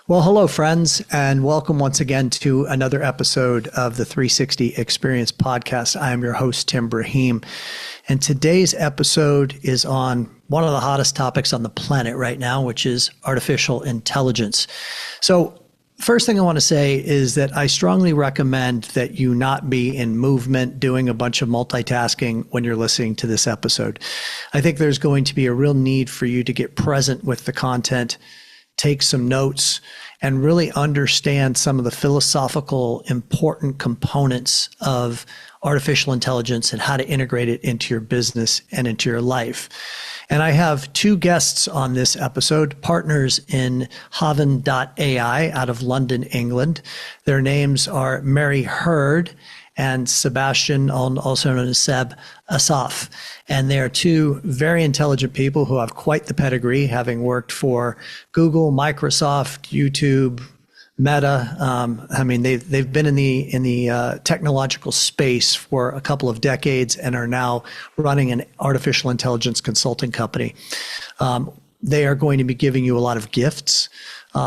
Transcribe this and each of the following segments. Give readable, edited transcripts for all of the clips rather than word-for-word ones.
Well, hello, friends, and welcome once again to another episode of the 360 Experience podcast. I am your host, Tim Braheem, and today's episode is on one of the hottest topics on the planet right now, which is artificial intelligence. So, first thing I want to say is that I strongly recommend that you not be in movement doing a bunch of multitasking when you're listening to this episode. I think there's going to be a real need for you to get present with the content, take some notes, and really understand some of the philosophical important components of artificial intelligence and how to integrate it into your business and into your life. And I have two guests on this episode, partners in Haavn AI out of London, England. Their names are Mary Hurd and Sebastian, also known as Seb, Assaf. And they are two very intelligent people who have quite the pedigree, having worked for Google, Microsoft, YouTube, Meta. They've been in the technological space for a couple of decades and are now running an artificial intelligence consulting company. They are going to be giving you a lot of gifts,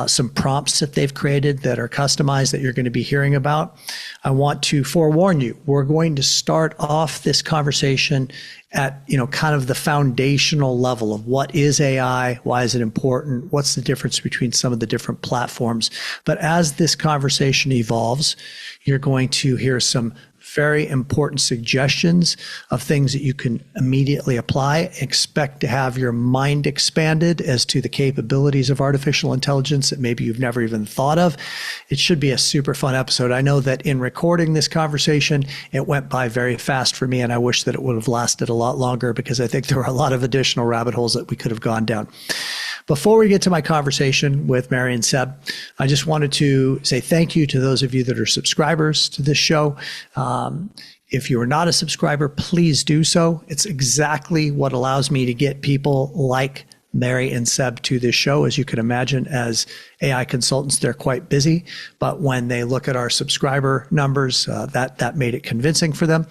some prompts that they've created that are customized that you're going to be hearing about. I want to forewarn you, we're going to start off this conversation at, kind of the foundational level of what is AI, why is it important, what's the difference between some of the different platforms. But as this conversation evolves, you're going to hear some very important suggestions of things that you can immediately apply. Expect to have your mind expanded as to the capabilities of artificial intelligence that maybe you've never even thought of. It should be a super fun episode. I know that in recording this conversation, it went by very fast for me, and I wish that it would have lasted a lot longer because I think there were a lot of additional rabbit holes that we could have gone down. Before we get to my conversation with Mary and Seb, I just wanted to say thank you to those of you that are subscribers to this show. If you are not a subscriber, please do so. It's exactly what allows me to get people like Mary and Seb to this show. As you can imagine, as AI consultants, they're quite busy, but when they look at our subscriber numbers, that made it convincing for them.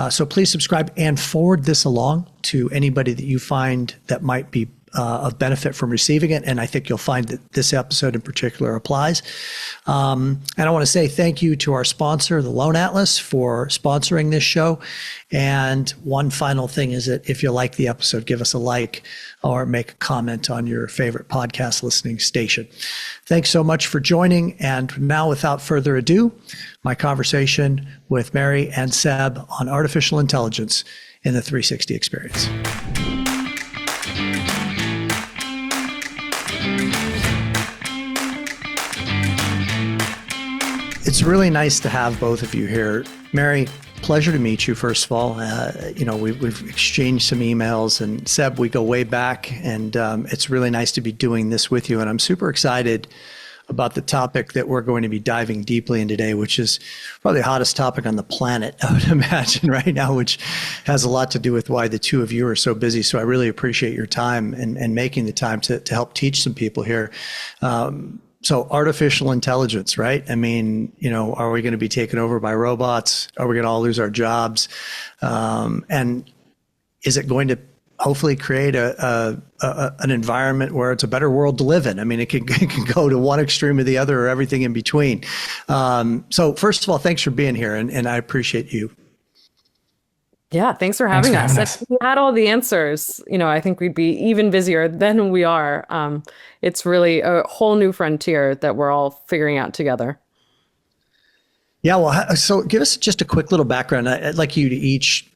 So please subscribe and forward this along to anybody that you find that might be of benefit from receiving it. And I think you'll find that this episode in particular applies. And I want to say thank you to our sponsor, the Loan Atlas, for sponsoring this show. And one final thing is that if you like the episode, give us a like or make a comment on your favorite podcast listening station. Thanks so much for joining. And now, without further ado, my conversation with Mary and Seb on artificial intelligence in the 360 Experience. It's really nice to have both of you here. Mary, pleasure to meet you, first of all. We've exchanged some emails, and Seb, we go way back, and it's really nice to be doing this with you. And I'm super excited about the topic that we're going to be diving deeply in today, which is probably the hottest topic on the planet, I would imagine right now, which has a lot to do with why the two of you are so busy. So I really appreciate your time and making the time to help teach some people here. So artificial intelligence, right? I mean, are we going to be taken over by robots? Are we going to all lose our jobs? And is it going to hopefully create an environment where it's a better world to live in? I mean, it can go to one extreme or the other, or everything in between. So first of all, thanks for being here, and I appreciate you. Yeah, thanks for having us. If we had all the answers, I think we'd be even busier than we are. It's really a whole new frontier that we're all figuring out together. Yeah, well, so give us just a quick little background. I'd like you to each,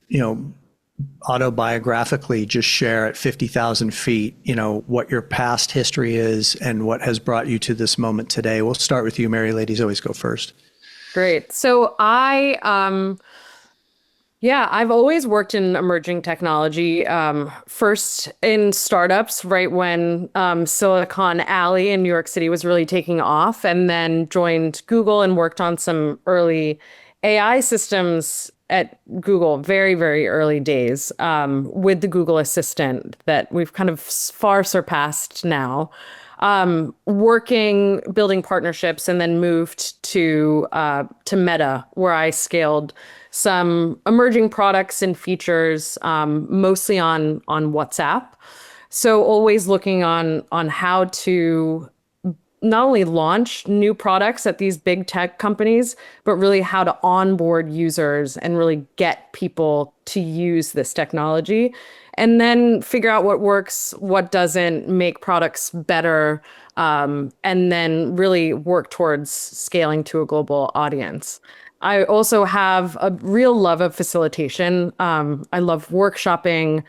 autobiographically just share at 50,000 feet, what your past history is and what has brought you to this moment today. We'll start with you, Mary. Ladies always go first. Great. So I've always worked in emerging technology, first in startups, right when Silicon Alley in New York City was really taking off, and then joined Google and worked on some early AI systems at Google, very, very early days, with the Google Assistant that we've kind of far surpassed now. Building partnerships, and then moved to Meta, where I scaled some emerging products and features, mostly on WhatsApp. So always looking on how to not only launch new products at these big tech companies, but really how to onboard users and really get people to use this technology. And then figure out what works, what doesn't, make products better, and then really work towards scaling to a global audience. I also have a real love of facilitation. I love workshopping,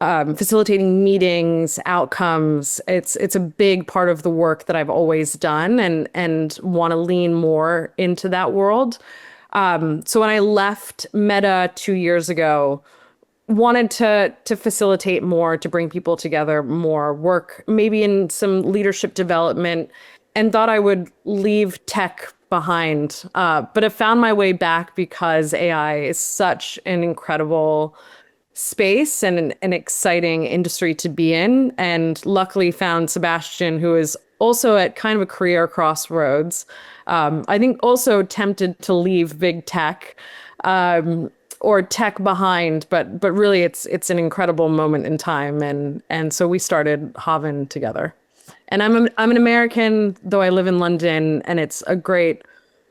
facilitating meetings, outcomes. It's a big part of the work that I've always done, and want to lean more into that world. So when I left Meta 2 years ago, wanted to facilitate more, to bring people together more, work maybe in some leadership development, and thought I would leave tech behind. But I found my way back because AI is such an incredible space and an exciting industry to be in. And luckily found Sebastian, who is also at kind of a career crossroads. I think also tempted to leave big tech. Or tech behind, but really it's an incredible moment in time, and so we started Haavn together. And I'm an American, though I live in London, and it's great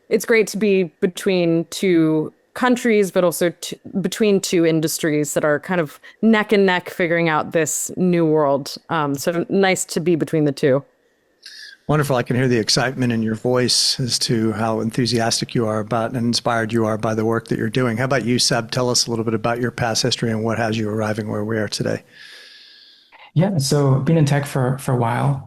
to be between two countries, but also between two industries that are kind of neck and neck figuring out this new world. So nice to be between the two. Wonderful. I can hear the excitement in your voice as to how enthusiastic you are about and inspired you are by the work that you're doing. How about you, Seb? Tell us a little bit about your past history and what has you arriving where we are today. Yeah, so I've been in tech for a while.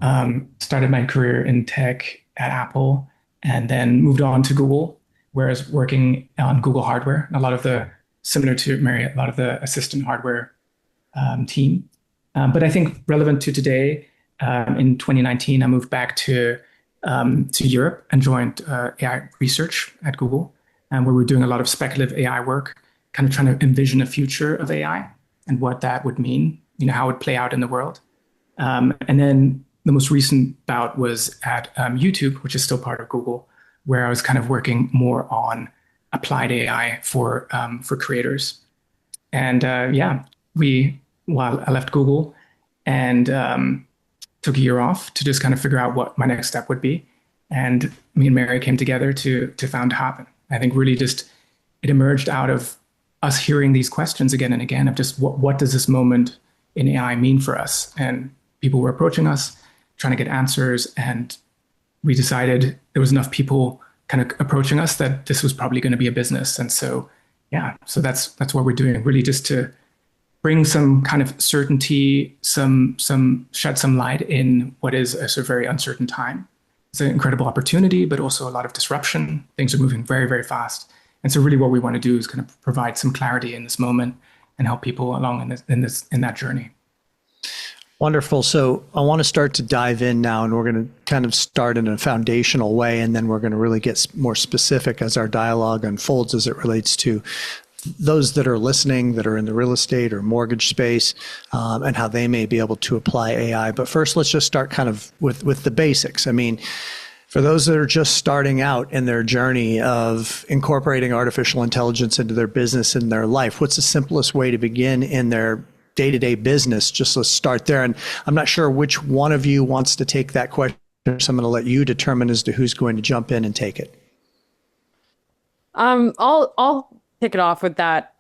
Started my career in tech at Apple and then moved on to Google, where I was working on Google hardware, a lot of the, similar to Mary, a lot of the assistant hardware team. But I think relevant to today, in 2019, I moved back to Europe and joined AI research at Google, where we're doing a lot of speculative AI work, kind of trying to envision a future of AI and what that would mean, how it would play out in the world. And then the most recent bout was at YouTube, which is still part of Google, where I was kind of working more on applied AI for creators. And while I left Google and took a year off to just kind of figure out what my next step would be. And me and Mary came together to found Haavn. I think really just it emerged out of us hearing these questions again and again of just what does this moment in AI mean for us? And people were approaching us, trying to get answers. And we decided there was enough people kind of approaching us that this was probably going to be a business. And so, so that's what we're doing, really just to bring some kind of certainty, shed some light in what is a very uncertain time. It's an incredible opportunity, but also a lot of disruption. Things are moving very, very fast. And so really what we want to do is kind of provide some clarity in this moment and help people along in that journey. Wonderful. So I want to start to dive in now, and we're going to kind of start in a foundational way, and then we're going to really get more specific as our dialogue unfolds as it relates to those that are listening, that are in the real estate or mortgage space, and how they may be able to apply AI. But first, let's just start kind of with the basics. I mean, for those that are just starting out in their journey of incorporating artificial intelligence into their business and their life, what's the simplest way to begin in their day-to-day business? Just let's start there. And I'm not sure which one of you wants to take that question, so I'm going to let you determine as to who's going to jump in and take it. I'll kick it off with that.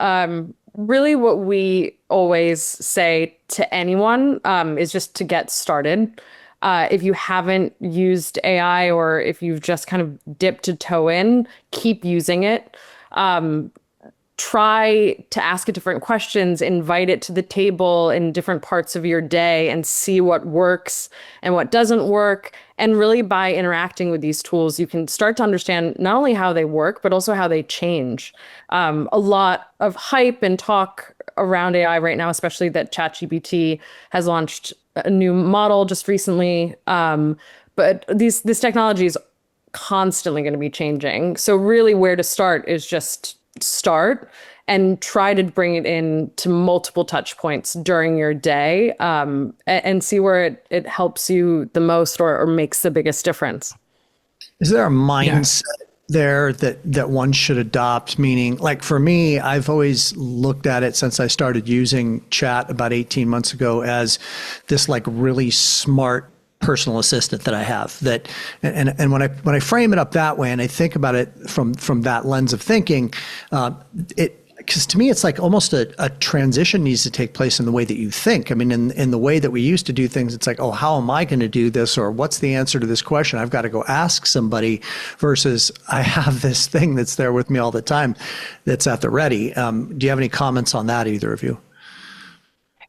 Really what we always say to anyone is just to get started. If you haven't used AI, or if you've just kind of dipped a toe in, keep using it. Try to ask it different questions, invite it to the table in different parts of your day, and see what works and what doesn't work. And really by interacting with these tools, you can start to understand not only how they work, but also how they change. A lot of hype and talk around AI right now, especially that ChatGPT has launched a new model just recently. But this technology is constantly going to be changing. So really where to start is just start and try to bring it in to multiple touch points during your day, and see where it helps you the most or makes the biggest difference. Is there a mindset there that one should adopt? Meaning, like for me, I've always looked at it since I started using chat about 18 months ago as this like really smart personal assistant that I have. That and when I frame it up that way, and I think about it from that lens of thinking, because to me, it's like almost a transition needs to take place in the way that you think. I mean, in the way that we used to do things, it's like, oh, how am I going to do this? Or what's the answer to this question? I've got to go ask somebody versus I have this thing that's there with me all the time that's at the ready. Do you have any comments on that, either of you?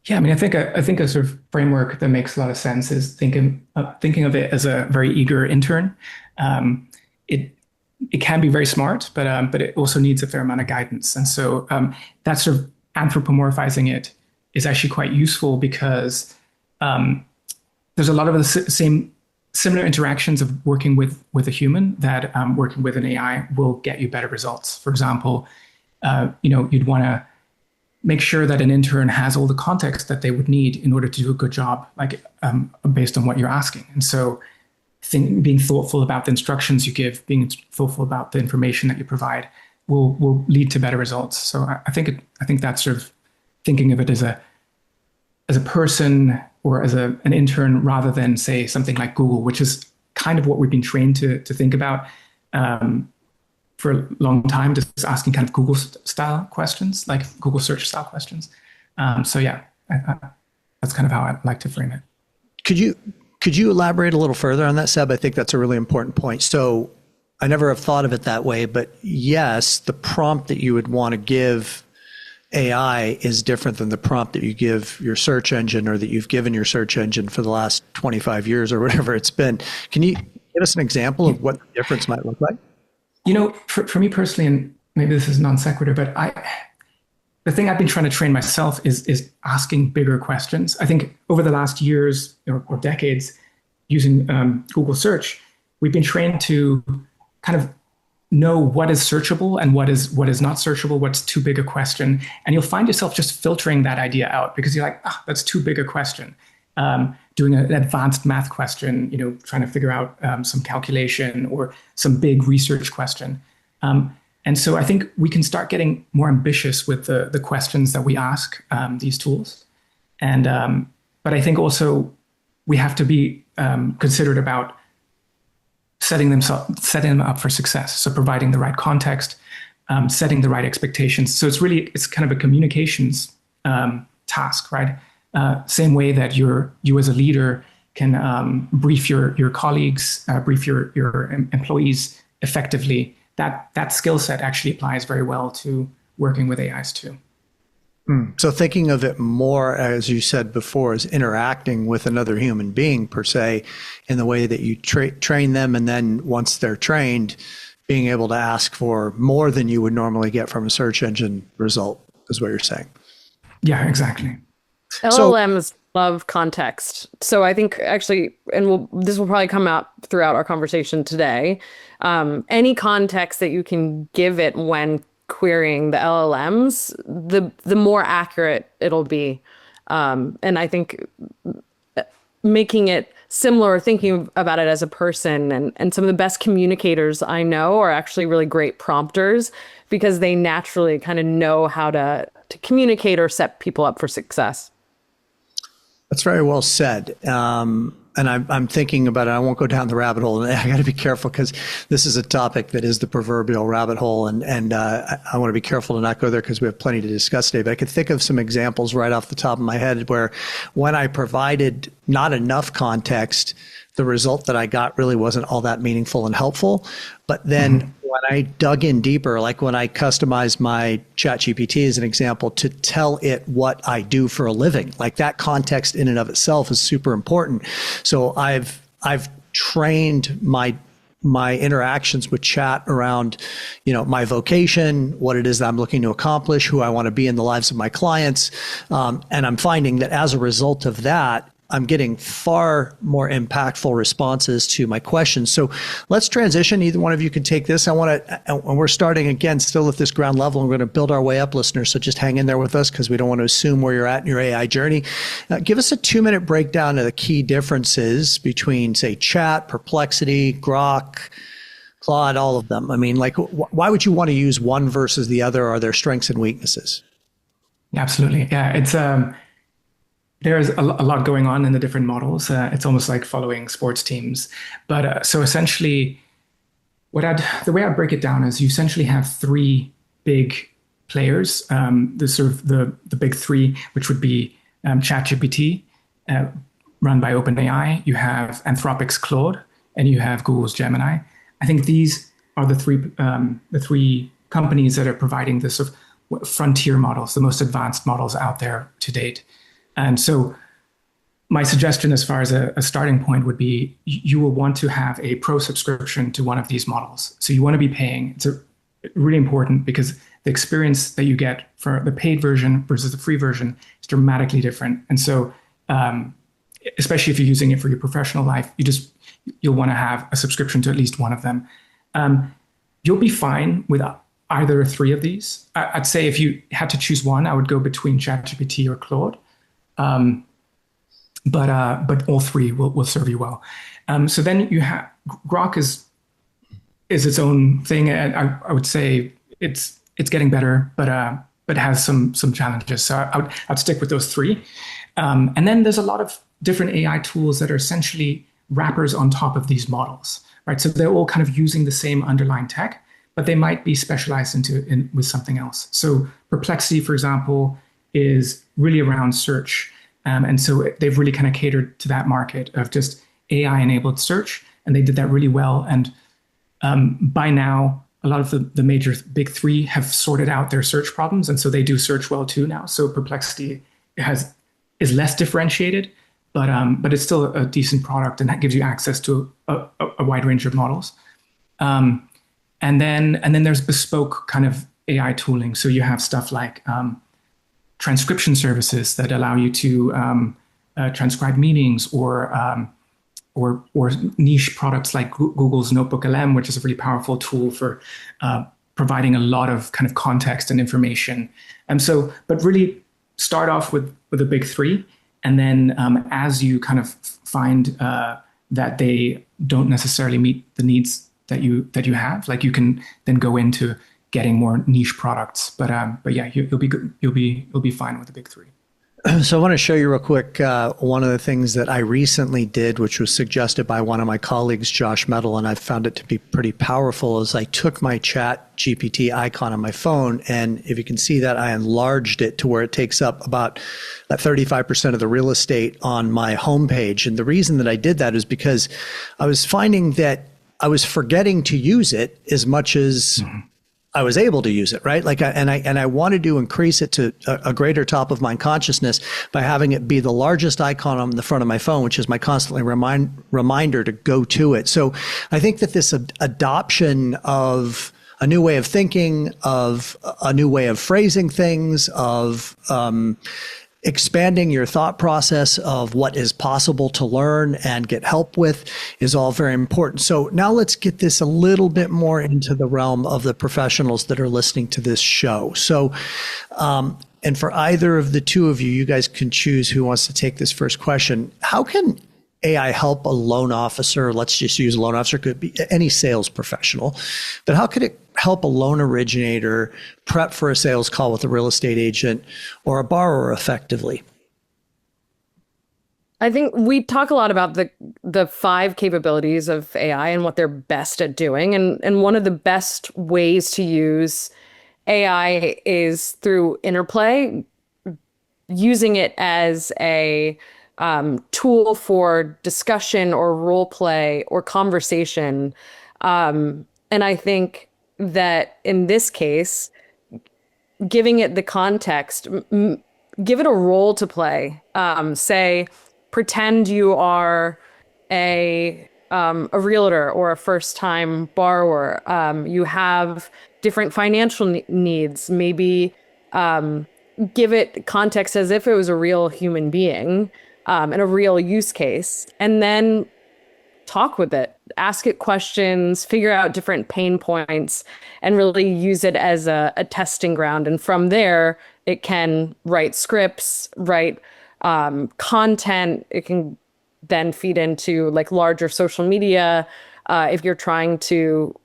Yeah, I mean, I think a sort of framework that makes a lot of sense is thinking of it as a very eager intern. It can be very smart, but it also needs a fair amount of guidance. And so that sort of anthropomorphizing it is actually quite useful because there's a lot of the similar interactions of working with a human that working with an AI will get you better results. For example, you'd want to make sure that an intern has all the context that they would need in order to do a good job, like based on what you're asking. And so being thoughtful about the instructions you give, being thoughtful about the information that you provide will lead to better results. So I think that's sort of thinking of it as a person or as an intern rather than, say, something like Google, which is kind of what we've been trained to think about for a long time, just asking kind of Google style questions, like Google search style questions. So yeah, that's kind of how I like to frame it. Could you elaborate a little further on that, Seb? I think that's a really important point. So I never have thought of it that way, but yes, the prompt that you would want to give AI is different than the prompt that you give your search engine or that you've given your search engine for the last 25 years or whatever it's been. Can you give us an example of what the difference might look like? For me personally, and maybe this is non sequitur, but the thing I've been trying to train myself is asking bigger questions. I think over the last years or decades using Google search, we've been trained to kind of know what is searchable and what is not searchable, what's too big a question. And you'll find yourself just filtering that idea out because you're like, that's too big a question. Doing an advanced math question, trying to figure out some calculation or some big research question. And so I think we can start getting more ambitious with the questions that we ask these tools. But I think also we have to be considerate about setting them up for success. So providing the right context, setting the right expectations. So it's kind of a communications task, right? Same way that you as a leader can brief your colleagues, brief your employees effectively. That skill set actually applies very well to working with AIs too. So thinking of it more, as you said before, as interacting with another human being per se, in the way that you train them, and then once they're trained, being able to ask for more than you would normally get from a search engine result, is what you're saying. Yeah, exactly. LLMs love context. So I think actually, and this will probably come out throughout our conversation today, any context that you can give it when querying the LLMs, the more accurate it'll be. And I think making it similar, thinking about it as a person, and some of the best communicators I know are actually really great prompters because they naturally kind of know how to communicate or set people up for success. That's very well said. And I'm thinking about it. I won't go down the rabbit hole. And I got to be careful because this is a topic that is the proverbial rabbit hole. And I want to be careful to not go there because we have plenty to discuss today. But I could think of some examples right off the top of my head where when I provided not enough context, the result that I got really wasn't all that meaningful and helpful. But then when I dug in deeper, like when I customized my ChatGPT as an example to tell it what I do for a living, like that context in and of itself is super important. So I've trained my interactions with chat around, my vocation, what it is that I'm looking to accomplish, who I want to be in the lives of my clients. And I'm finding that as a result of that, I'm getting far more impactful responses to my questions. So let's transition. Either one of you can take this. And we're starting again, still at this ground level, and we're going to build our way up, listeners. So just hang in there with us because we don't want to assume where you're at in your AI journey. Give us a 2-minute breakdown of the key differences between, say, Chat, Perplexity, Grok, Claude, all of them. I mean, like, why would you want to use one versus the other? Are there strengths and weaknesses? Absolutely. Yeah, there's a lot going on in the different models. It's almost like following sports teams. But so essentially, the way I break it down is you essentially have three big players. The sort of the big three, which would be ChatGPT, uh, run by OpenAI. You have Anthropic's Claude, and you have Google's Gemini. I think these are the three companies that are providing the sort of frontier models, the most advanced models out there to date. And so my suggestion as far as a starting point would be you will want to have a pro subscription to one of these models. So you want to be paying. It's really important because the experience that you get for the paid version versus the free version is dramatically different. And so especially if you're using it for your professional life, you'll want to have a subscription to at least one of them. You'll be fine with either three of these. I'd say if you had to choose one, I would go between ChatGPT or Claude. But all three will serve you well. So then you have Grok is its own thing. And I would say it's getting better, but has some challenges. So I'd stick with those three. And then there's a lot of different AI tools that are essentially wrappers on top of these models, right? So they're all kind of using the same underlying tech, but they might be specialized with something else. So Perplexity, for example, is really around search. And so they've really kind of catered to that market of just AI-enabled search, and they did that really well. And by now, a lot of the major big three have sorted out their search problems, and so they do search well too now. So Perplexity is less differentiated, but it's still a decent product, and that gives you access to a wide range of models. And then there's bespoke kind of AI tooling. So you have stuff like transcription services that allow you to transcribe meanings, or niche products like Google's Notebook LM, which is a really powerful tool for providing a lot of kind of context and information. But really start off with the big three, and then as you kind of find that they don't necessarily meet the needs that you have, like you can then go into getting more niche products. But yeah, you'll be good. You'll be fine with the big three. So I want to show you real quick one of the things that I recently did, which was suggested by one of my colleagues, Josh Metal, and I found it to be pretty powerful, is I took my Chat GPT icon on my phone, and if you can see that, I enlarged it to where it takes up about 35% of the real estate on my homepage. And the reason that I did that is because I was finding that I was forgetting to use it as much as I was able to use it, right? I wanted to increase it to a greater top of mind consciousness by having it be the largest icon on the front of my phone, which is my constantly reminder to go to it. So I think that this adoption of a new way of thinking, of a new way of phrasing things, of expanding your thought process of what is possible to learn and get help with is all very important. So now let's get this a little bit more into the realm of the professionals that are listening to this show. So, and for either of the two of you, you guys can choose who wants to take this first question. How can AI help a loan officer? Let's just use a loan officer, could be any sales professional, but how could it help a loan originator prep for a sales call with a real estate agent or a borrower effectively? I think we talk a lot about the 5 capabilities of AI and what they're best at doing. And one of the best ways to use AI is through interplay, using it as a tool for discussion or role play or conversation. And I think that in this case, giving it the context, give it a role to play. Say, pretend you are a realtor or a first-time borrower. You have different financial needs. Maybe give it context as if it was a real human being and a real use case, and then talk with it, ask it questions, figure out different pain points, and really use it as a testing ground. And from there, it can write scripts, write content. It can then feed into like larger social media if you're trying to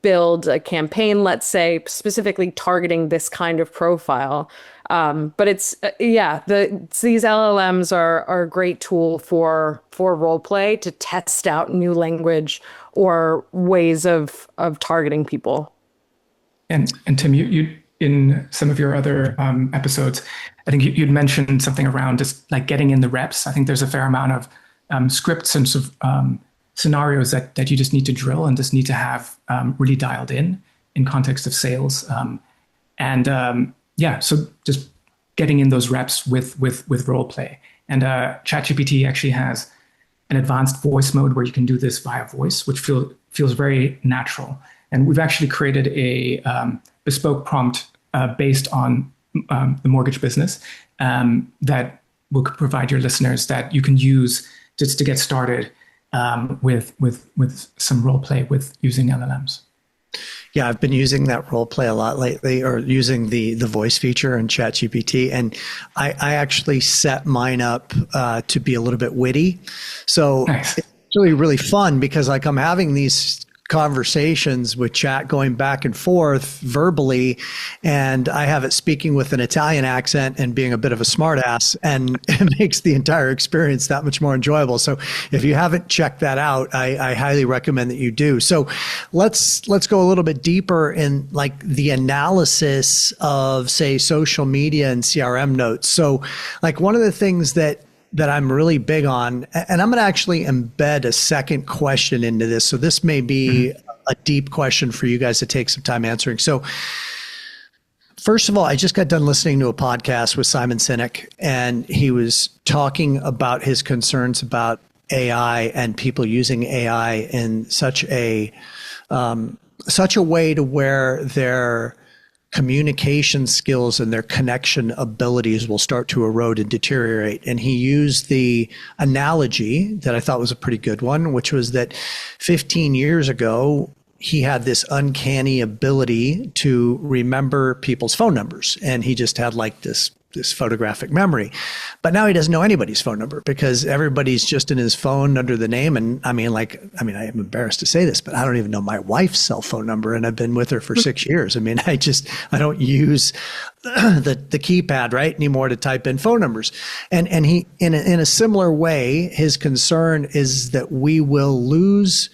build a campaign, let's say, specifically targeting this kind of profile. But it's these LLMs are a great tool for role play to test out new language or ways of targeting people. And Tim, you in some of your other episodes, I think you'd mentioned something around just like getting in the reps. I think there's a fair amount of scripts and sort of scenarios that you just need to drill and just need to have really dialed in context of sales. So just getting in those reps with role play. And ChatGPT actually has an advanced voice mode where you can do this via voice, which feels very natural. And we've actually created a bespoke prompt based on the mortgage business that will provide your listeners that you can use just to get started with some role play with using LLMs. Yeah, I've been using that role play a lot lately, or using the voice feature in ChatGPT, and I actually set mine up to be a little bit witty. So nice. It's really fun because like I'm having these conversations with chat going back and forth verbally, and I have it speaking with an Italian accent and being a bit of a smartass, and it makes the entire experience that much more enjoyable. So if you haven't checked that out, I highly recommend that you do. So let's go a little bit deeper in like the analysis of, say, social media and CRM notes. So like one of the things that I'm really big on, and I'm going to actually embed a second question into this. So this may be a deep question for you guys to take some time answering. So first of all, I just got done listening to a podcast with Simon Sinek, and he was talking about his concerns about AI and people using AI in such a way to where their communication skills and their connection abilities will start to erode and deteriorate. And he used the analogy that I thought was a pretty good one, which was that 15 years ago, he had this uncanny ability to remember people's phone numbers. And he just had like this photographic memory. But now he doesn't know anybody's phone number because everybody's just in his phone under the name. And I am embarrassed to say this, but I don't even know my wife's cell phone number, and I've been with her for 6 years. I mean, I don't use the keypad right anymore to type in phone numbers. And he, in a similar way, his concern is that we will lose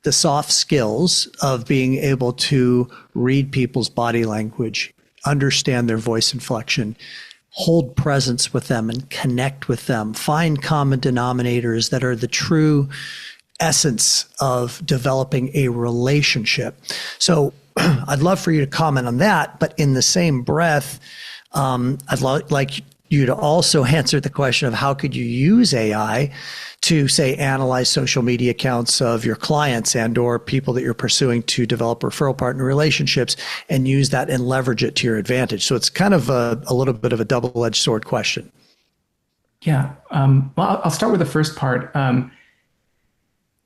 the soft skills of being able to read people's body language, understand their voice inflection, hold presence with them and connect with them, find common denominators that are the true essence of developing a relationship. So I'd love for you to comment on that, but in the same breath, I'd like you to also answer the question of how could you use AI to, say, analyze social media accounts of your clients and or people that you're pursuing to develop referral partner relationships and use that and leverage it to your advantage. So it's kind of a little bit of a double-edged sword question. Yeah. Well, I'll start with the first part. And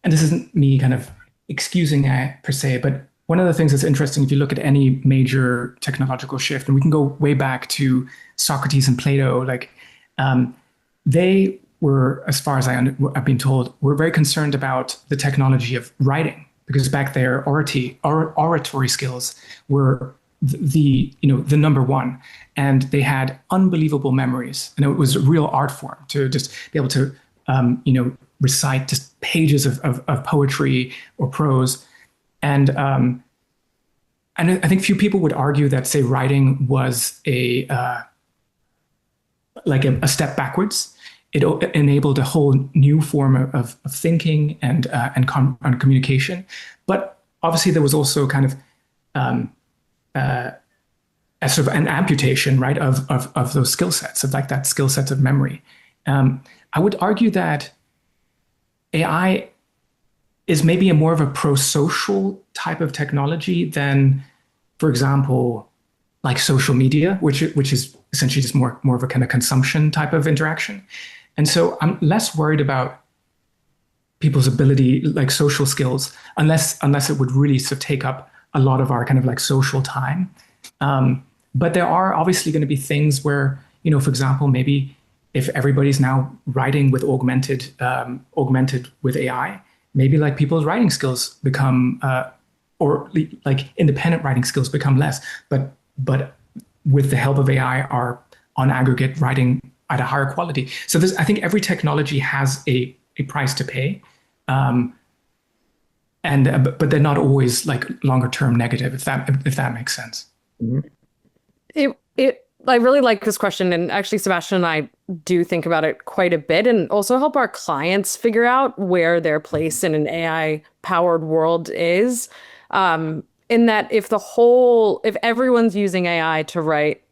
this isn't me kind of excusing it per se, but one of the things that's interesting, if you look at any major technological shift, and we can go way back to Socrates and Plato, like they were, as far as I've been told, were very concerned about the technology of writing, because back there, oratory skills were the number one, and they had unbelievable memories, and it was a real art form to just be able to recite just pages of poetry or prose, and I think few people would argue that, say, writing was a step backwards. It enabled a whole new form of thinking and communication. But obviously, there was also kind of a sort of an amputation, right, of those skill sets, of like that skill set of memory. I would argue that AI is maybe a more of a pro-social type of technology than, for example, like social media, which is essentially just more of a kind of consumption type of interaction. And so I'm less worried about people's ability, like social skills, unless it would really sort of take up a lot of our kind of like social time. But there are obviously going to be things where, for example, maybe if everybody's now writing with augmented with AI, maybe like people's writing skills become or like independent writing skills become less, but with the help of AI are on aggregate writing at a higher quality. So I think every technology has a price to pay. But they're not always like longer term negative, if that makes sense. Mhm. I really like this question, and actually Sebastian and I do think about it quite a bit, and also help our clients figure out where their place in an AI powered world is. In that if everyone's using AI to write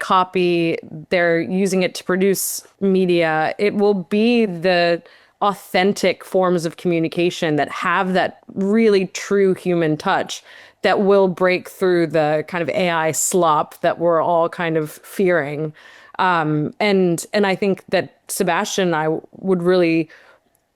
copy, they're using it to produce media, it will be the authentic forms of communication that have that really true human touch that will break through the kind of AI slop that we're all kind of fearing. And I think that Sebastian and I would really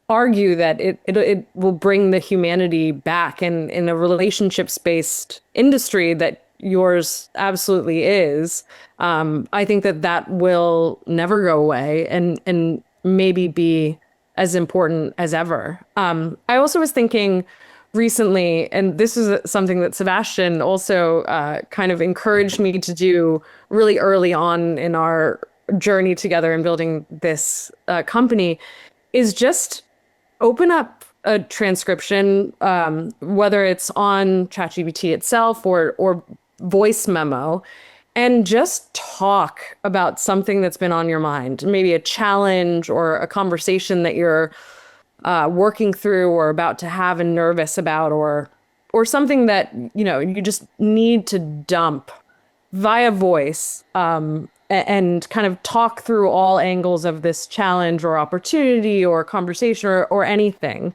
argue that it will bring the humanity back in a relationships based industry that yours absolutely is. I think that will never go away and maybe be as important as ever. I also was thinking recently, and this is something that Sebastian also kind of encouraged me to do really early on in our journey together in building this company, is just open up a transcription, whether it's on ChatGPT itself or voice memo, and just talk about something that's been on your mind, maybe a challenge or a conversation that you're working through or about to have and nervous about, or something that you just need to dump via voice, and kind of talk through all angles of this challenge or opportunity or conversation or anything.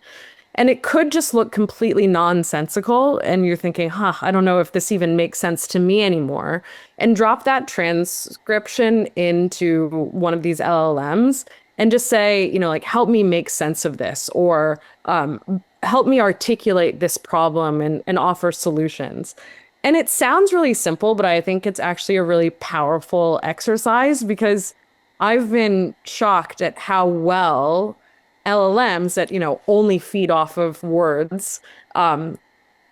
And it could just look completely nonsensical. And you're thinking, I don't know if this even makes sense to me anymore. And drop that transcription into one of these LLMs and just say, like, help me make sense of this, or help me articulate this problem and offer solutions. And it sounds really simple, but I think it's actually a really powerful exercise, because I've been shocked at how well LLMs that, only feed off of words,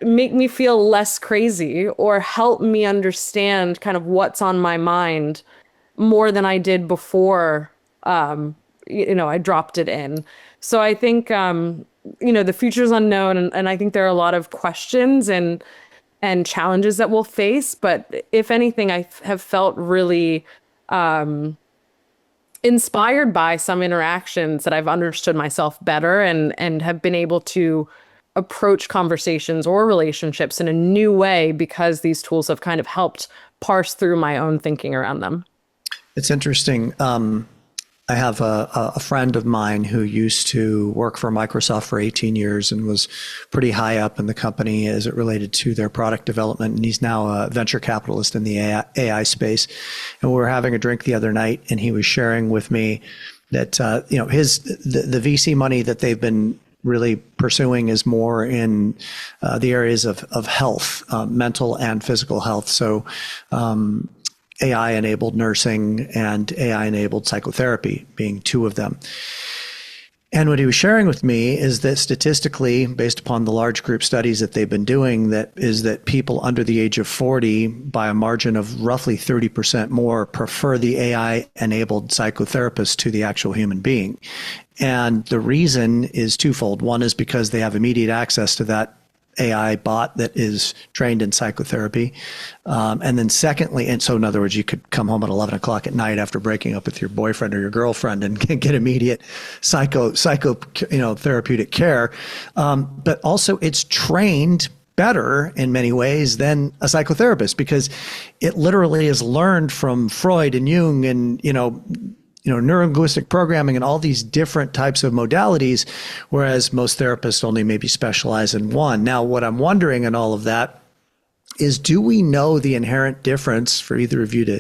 make me feel less crazy or help me understand kind of what's on my mind more than I did before, I dropped it in. So I think, the future is unknown, and I think there are a lot of questions and challenges that we'll face. But if anything, I have felt really inspired by some interactions that I've understood myself better and have been able to approach conversations or relationships in a new way, because these tools have kind of helped parse through my own thinking around them. It's interesting. I have a friend of mine who used to work for Microsoft for 18 years and was pretty high up in the company as it related to their product development. And he's now a venture capitalist in the AI space. And we were having a drink the other night, and he was sharing with me that, the VC money that they've been really pursuing is more in the areas of health, mental and physical health. So, AI-enabled nursing and AI-enabled psychotherapy being two of them. And what he was sharing with me is that statistically, based upon the large group studies that they've been doing, that people under the age of 40, by a margin of roughly 30% more, prefer the AI-enabled psychotherapist to the actual human being. And the reason is twofold. One is because they have immediate access to that AI bot that is trained in psychotherapy. And then secondly, and so in other words, you could come home at 11 o'clock at night after breaking up with your boyfriend or your girlfriend and get immediate psycho therapeutic care. But also it's trained better in many ways than a psychotherapist, because it literally is learned from Freud and Jung and, neurolinguistic programming and all these different types of modalities, whereas most therapists only maybe specialize in one. Now, what I'm wondering in all of that is, do we know the inherent difference, for either of you to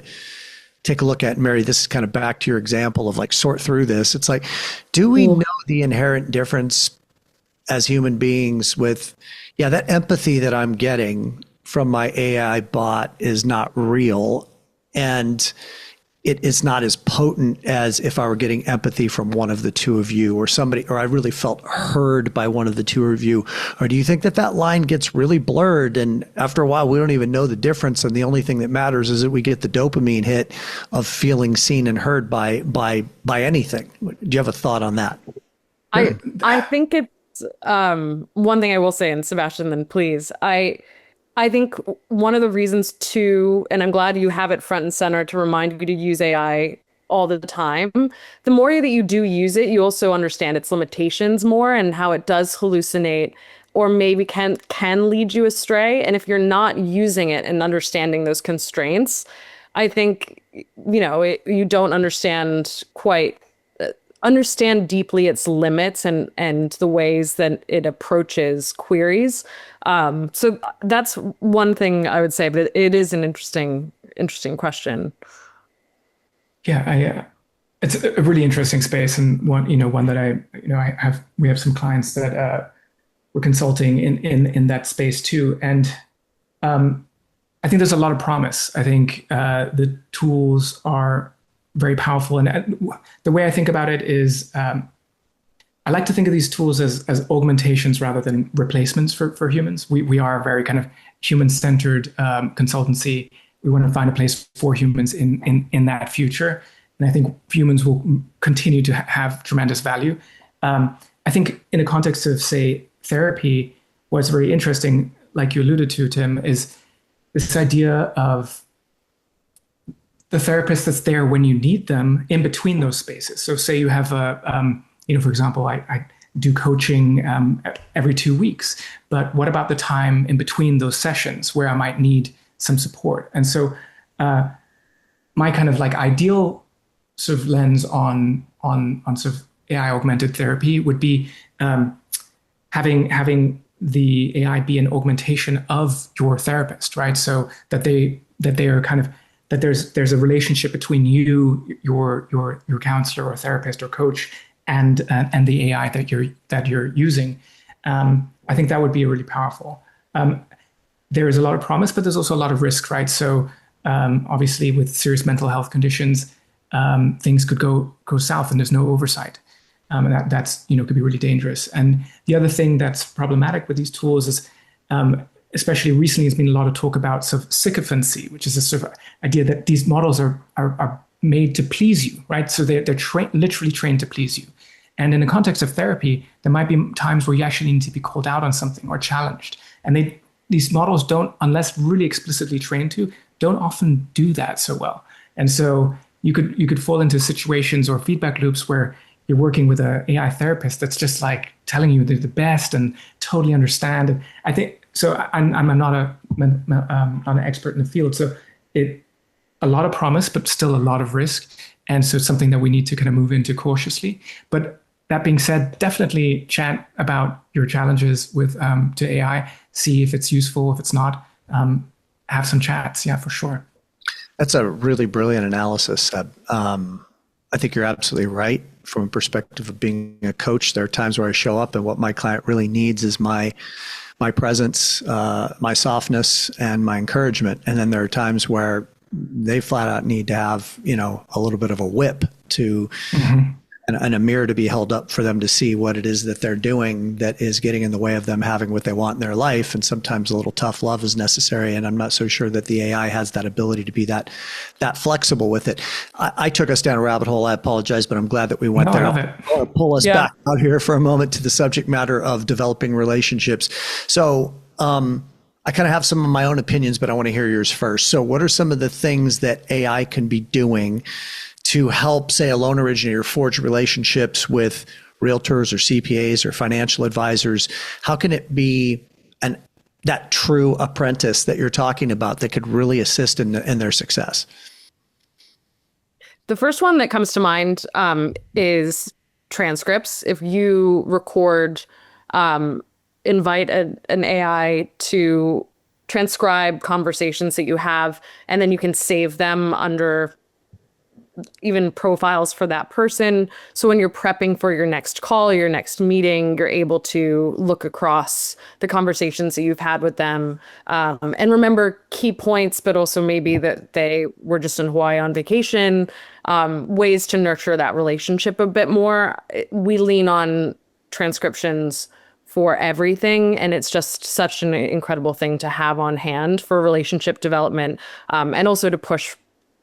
take a look at? Mary, this is kind of back to your example of like sort through this. It's like, do we know the inherent difference as human beings with, that empathy that I'm getting from my AI bot is not real, and it is not as potent as if I were getting empathy from one of the two of you, or somebody, or I really felt heard by one of the two of you? Or do you think that that line gets really blurred, and after a while we don't even know the difference, and the only thing that matters is that we get the dopamine hit of feeling seen and heard by anything? Do you have a thought on that? I think it's one thing I will say, and Sebastian, then please. I think one of the reasons too, and I'm glad you have it front and center to remind you to use AI all the time. The more that you do use it, you also understand its limitations more and how it does hallucinate or maybe can lead you astray. And if you're not using it and understanding those constraints, I think, you don't understand deeply its limits and the ways that it approaches queries. So that's one thing I would say, but it is an interesting question. Yeah, it's a really interesting space, and one that we have some clients that we're consulting in that space too, and I think there's a lot of promise. I think the tools are very powerful, and the way I think about it is, I like to think of these tools as augmentations rather than replacements for humans. We are a very kind of human-centered consultancy. We want to find a place for humans in that future. And I think humans will continue to have tremendous value. I think in the context of, say, therapy, what's very interesting, like you alluded to, Tim, is this idea of the therapist that's there when you need them in between those spaces. So say you have for example, I do coaching every 2 weeks, but what about the time in between those sessions where I might need some support? And so my kind of like ideal sort of lens on sort of AI augmented therapy would be having the AI be an augmentation of your therapist, right? So that they are kind of, that there's a relationship between you, your counselor or therapist or coach, and the AI that you're using. I think that would be really powerful. There is a lot of promise, but there's also a lot of risk, right? So obviously, with serious mental health conditions, things could go south, and there's no oversight, and that's could be really dangerous. And the other thing that's problematic with these tools is, especially recently, there's been a lot of talk about sort of sycophancy, which is a sort of idea that these models are made to please you, right? So they're literally trained to please you. And in the context of therapy, there might be times where you actually need to be called out on something or challenged. And these models don't, unless really explicitly trained to, don't often do that so well. And so you could fall into situations or feedback loops where you're working with an AI therapist that's just like telling you they're the best and totally understand. And I think so. I'm not an expert in the field, so a lot of promise, but still a lot of risk. And so it's something that we need to kind of move into cautiously. But that being said, definitely chat about your challenges with to AI, see if it's useful, if it's not, have some chats. Yeah, for sure. That's a really brilliant analysis, Seb. I think you're absolutely right. From a perspective of being a coach, there are times where I show up and what my client really needs is my presence, my softness, and my encouragement. And then there are times where they flat out need to have, a little bit of a whip to, and a mirror to be held up for them to see what it is that they're doing that is getting in the way of them having what they want in their life. And sometimes a little tough love is necessary. And I'm not so sure that the AI has that ability to be that flexible with it. I took us down a rabbit hole. I apologize, but I'm glad that we went there. I love it. I want to pull us back out here for a moment to the subject matter of developing relationships. So, I kind of have some of my own opinions, but I want to hear yours first. So what are some of the things that AI can be doing to help, say, a loan originator forge relationships with realtors or CPAs or financial advisors? How can it be that true apprentice that you're talking about that could really assist in their success? The first one that comes to mind is transcripts. If you record, invite an AI to transcribe conversations that you have, and then you can save them under even profiles for that person. So when you're prepping for your next call, your next meeting, you're able to look across the conversations that you've had with them, and remember key points, but also maybe that they were just in Hawaii on vacation, ways to nurture that relationship a bit more. We lean on transcriptions for everything, and it's just such an incredible thing to have on hand for relationship development, and also to push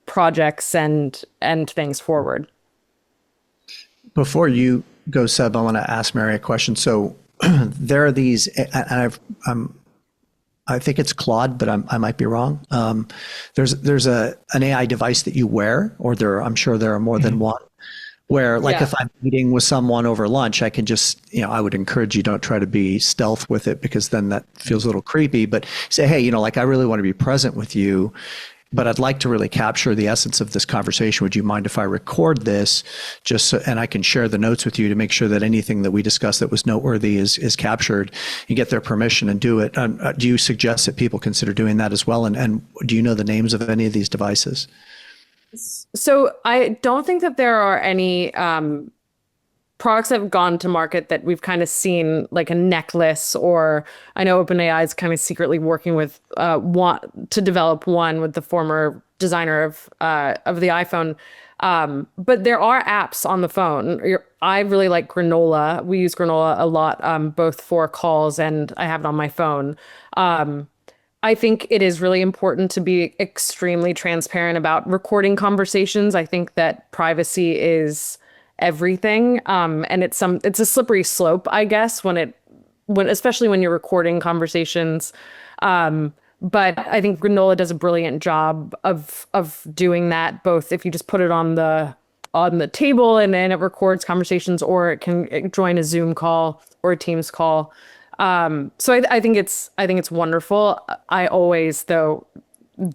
projects and things forward. Before you go, Seb, I want to ask Mary a question. So there are these, and I think it's Claude, but I might be wrong. There's an AI device that you wear, or I'm sure there are more than one, where like if I'm meeting with someone over lunch, I can just, I would encourage you, don't try to be stealth with it, because then that feels a little creepy, but say, hey, like I really want to be present with you, but I'd like to really capture the essence of this conversation. Would you mind if I record this and I can share the notes with you to make sure that anything that we discussed that was noteworthy is captured? You get their permission and do it. Do you suggest that people consider doing that as well? And do you know the names of any of these devices? So I don't think that there are any products that have gone to market that we've kind of seen, like a necklace, or I know OpenAI is kind of secretly working with to develop one with the former designer of the iPhone. But there are apps on the phone. I really like Granola. We use Granola a lot, both for calls, and I have it on my phone. I think it is really important to be extremely transparent about recording conversations. I think that privacy is everything. And it's a slippery slope, I guess, especially when you're recording conversations. But I think Granola does a brilliant job of doing that, both if you just put it on the table and then it records conversations, or it can join a Zoom call or a Teams call. So I think it's wonderful. I always, though,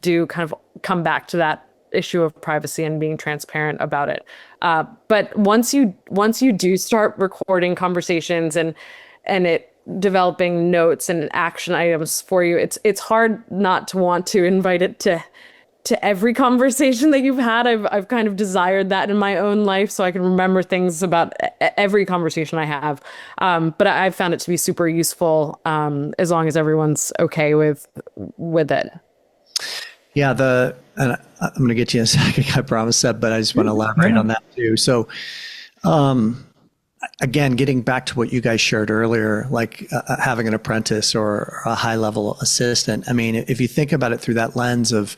do kind of come back to that issue of privacy and being transparent about it. But once you do start recording conversations and it developing notes and action items for you, it's hard not to want to invite it to every conversation that you've had. I've kind of desired that in my own life, so I can remember things about every conversation I have. But I've found it to be super useful, as long as everyone's okay with it. Yeah, and I'm going to get you in a second, I promise, Seb, but I just want to elaborate on that too. So, again, getting back to what you guys shared earlier, like having an apprentice or a high-level assistant. I mean, if you think about it through that lens of,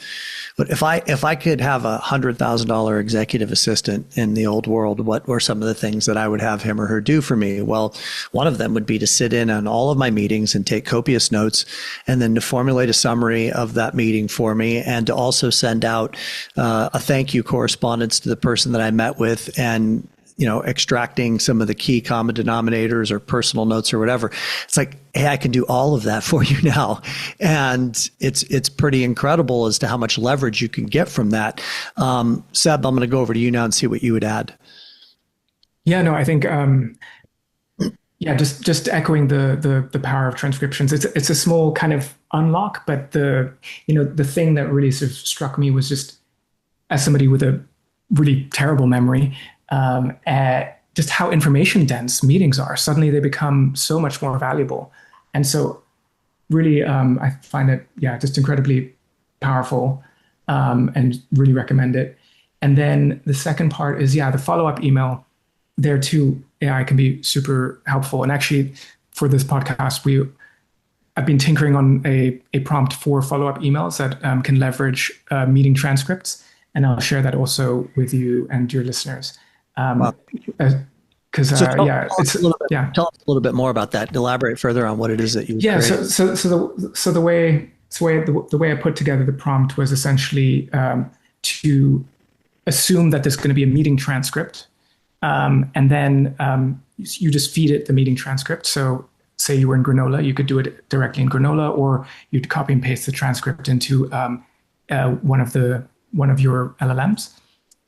but if I could have $100,000 executive assistant in the old world, what were some of the things that I would have him or her do for me? Well, one of them would be to sit in on all of my meetings and take copious notes, and then to formulate a summary of that meeting for me, and to also send out a thank you correspondence to the person that I met with, and extracting some of the key common denominators or personal notes or whatever. It's like, hey, I can do all of that for you now. And it's pretty incredible as to how much leverage you can get from that. Seb, I'm going to go over to you now and see what you would add. Yeah, no, I think, just echoing the power of transcriptions. It's a small kind of unlock, but the thing that really sort of struck me was, just as somebody with a really terrible memory, just how information dense meetings are. Suddenly they become so much more valuable. And so really, I find it, just incredibly powerful, and really recommend it. And then the second part is, the follow-up email. There too, AI can be super helpful. And actually, for this podcast, I've been tinkering on a prompt for follow-up emails that can leverage meeting transcripts. And I'll share that also with you and your listeners. Because tell us a little bit more about that. Elaborate further on what it is that you created. So the way I put together the prompt was essentially to assume that there's going to be a meeting transcript, and then you just feed it the meeting transcript. So say you were in Granola, you could do it directly in Granola, or you'd copy and paste the transcript into one of your LLMs.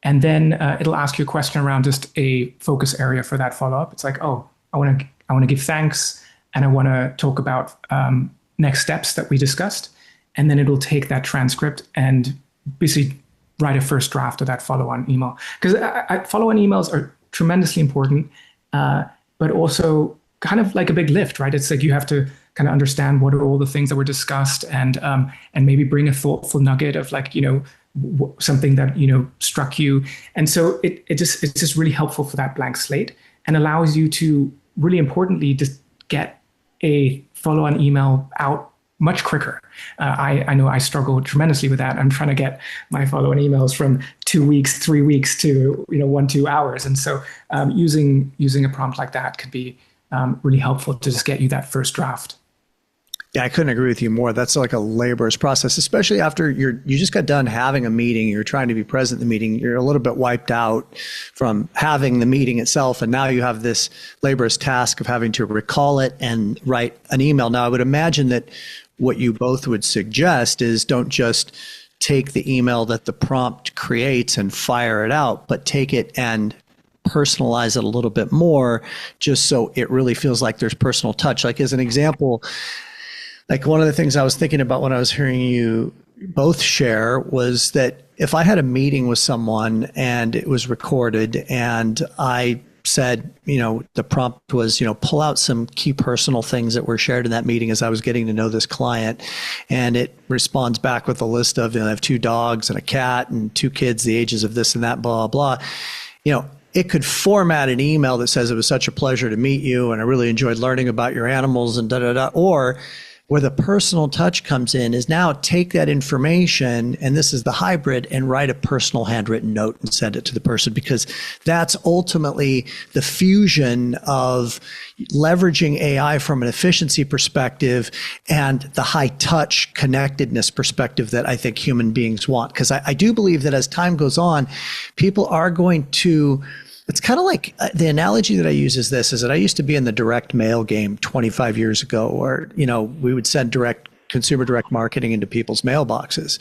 And then it'll ask you a question around just a focus area for that follow-up. It's like, I want to give thanks, and I want to talk about next steps that we discussed. And then it'll take that transcript and basically write a first draft of that follow-on email. Because follow-on emails are tremendously important, but also kind of like a big lift, right? It's like you have to kind of understand what are all the things that were discussed, and maybe bring a thoughtful nugget of like, something that, struck you. And so it's just really helpful for that blank slate, and allows you to really importantly just get a follow-on email out much quicker. I know I struggle tremendously with that. I'm trying to get my follow-on emails from 2 weeks, 3 weeks to 1-2 hours, and so using a prompt like that could be really helpful to just get you that first draft. Yeah, I couldn't agree with you more. That's like a laborious process, especially after you just got done having a meeting. You're trying to be present in the meeting. You're a little bit wiped out from having the meeting itself. And now you have this laborious task of having to recall it and write an email. Now, I would imagine that what you both would suggest is don't just take the email that the prompt creates and fire it out, but take it and personalize it a little bit more, just so it really feels like there's personal touch. Like as an example, like one of the things I was thinking about when I was hearing you both share was that if I had a meeting with someone and it was recorded and I said, the prompt was, pull out some key personal things that were shared in that meeting as I was getting to know this client. And it responds back with a list of, I have 2 dogs and a cat and 2 kids, the ages of this and that, blah, blah, blah. It could format an email that says it was such a pleasure to meet you and I really enjoyed learning about your animals and da-da-da. Or where the personal touch comes in is now take that information, and this is the hybrid, and write a personal handwritten note and send it to the person, because that's ultimately the fusion of leveraging AI from an efficiency perspective and the high touch connectedness perspective that I think human beings want. Because I do believe that as time goes on, people are going to, it's kind of like the analogy that I use is this, is that I used to be in the direct mail game 25 years ago, where, we would send consumer direct marketing into people's mailboxes.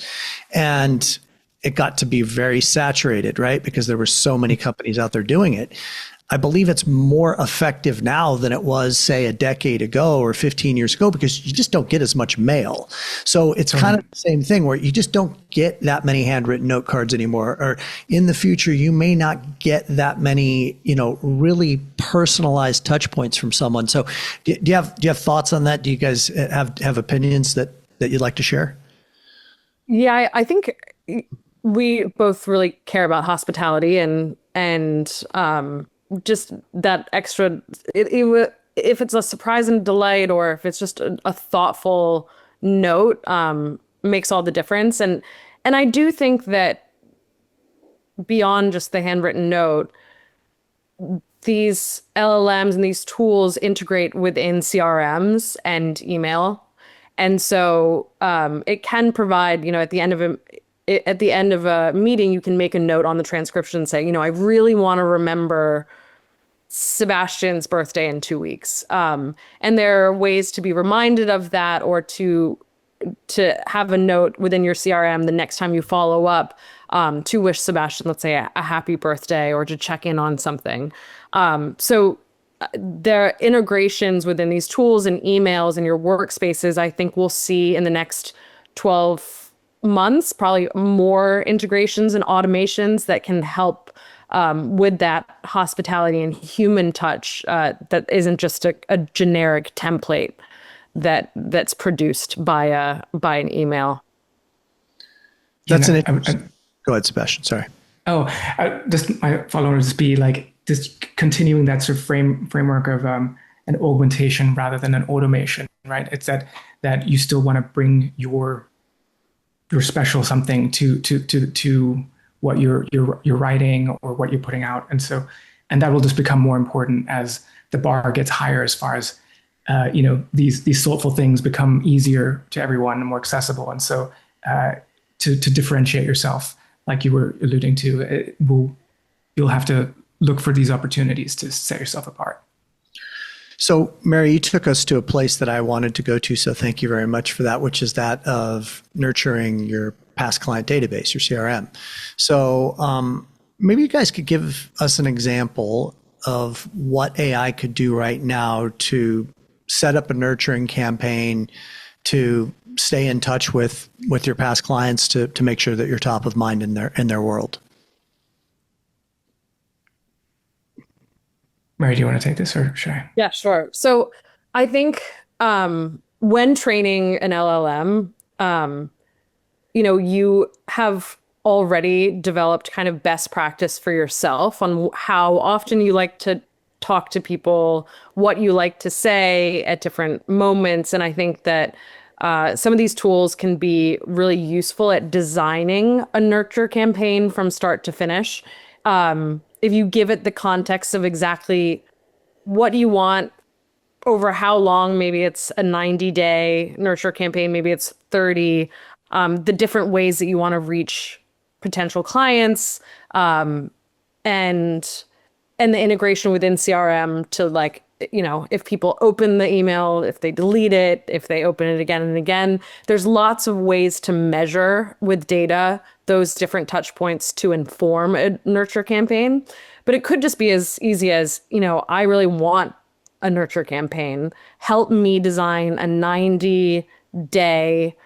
And it got to be very saturated, right? Because there were so many companies out there doing it. I believe it's more effective now than it was, say, a decade ago or 15 years ago, because you just don't get as much mail. So it's kind of the same thing where you just don't get that many handwritten note cards anymore. Or in the future, you may not get that many, really personalized touch points from someone. So do you have thoughts on that? Do you guys have opinions that you'd like to share? Yeah, I think we both really care about hospitality and just that extra, if it's a surprise and delight, or if it's just a thoughtful note, makes all the difference. And I do think that beyond just the handwritten note, these LLMs and these tools integrate within CRMs and email. And so it can provide, at the end of a meeting, you can make a note on the transcription saying, I really want to remember Sebastian's birthday in 2 weeks. And there are ways to be reminded of that, or to have a note within your CRM the next time you follow up, to wish Sebastian, let's say, a happy birthday, or to check in on something. So there are integrations within these tools and emails and your workspaces. I think we'll see in the next 12 months, probably more integrations and automations that can help with that hospitality and human touch, that isn't just a generic template that's produced by an email. That's go ahead, Sebastian. Sorry. Just my follow-on would just be like just continuing that sort of framework of an augmentation rather than an automation, right? It's that you still want to bring your special something to what you're writing or what you're putting out, and that will just become more important as the bar gets higher, as far as these thoughtful things become easier to everyone and more accessible. And so to differentiate yourself, like you were alluding to, you'll have to look for these opportunities to set yourself apart. So, Mary, you took us to a place that I wanted to go to, so thank you very much for that, which is that of nurturing your past client database, your CRM. So maybe you guys could give us an example of what AI could do right now to set up a nurturing campaign, to stay in touch with your past clients to make sure that you're top of mind in their world? Mary, do you want to take this or should I? Yeah, sure. So I think when training an LLM, you have already developed kind of best practice for yourself on how often you like to talk to people, what you like to say at different moments. And I think that some of these tools can be really useful at designing a nurture campaign from start to finish. If you give it the context of exactly what you want over how long, maybe it's a 90-day nurture campaign, maybe it's 30, the different ways that you want to reach potential clients, and the integration within CRM to if people open the email, if they delete it, if they open it again and again, there's lots of ways to measure with data those different touch points to inform a nurture campaign. But it could just be as easy as, I really want a nurture campaign. Help me design a 90-day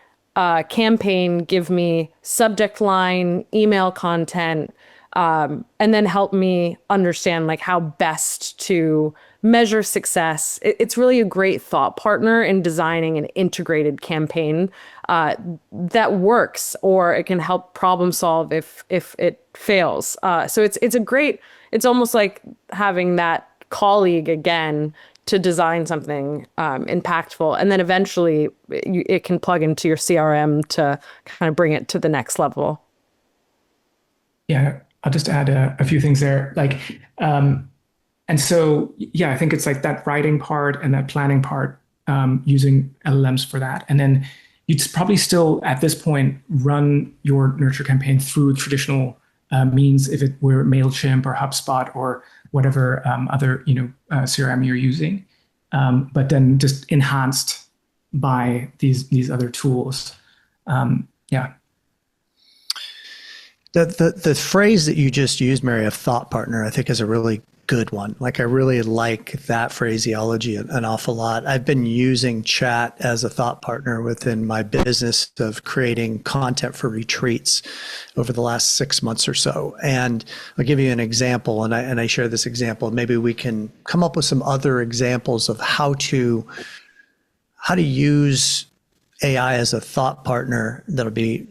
campaign, give me subject line, email content, and then help me understand how best to measure success. It's really a great thought partner in designing an integrated campaign that works, or it can help problem solve if it fails. So it's almost like having that colleague again to design something impactful, and then eventually it can plug into your CRM to kind of bring it to the next level. Yeah, I'll just add a few things there. And so, yeah, I think it's like that writing part and that planning part, using LLMs for that. And then you'd probably still, at this point, run your nurture campaign through traditional means, if it were MailChimp or HubSpot or whatever other CRM you're using, but then just enhanced by these other tools. Yeah. The phrase that you just used, Mary, of thought partner, I think is a really good one. I really like that phraseology an awful lot. I've been using chat as a thought partner within my business of creating content for retreats over the last 6 months or so. And I'll give you an example, and I share this example. Maybe we can come up with some other examples of how to use AI as a thought partner that'll be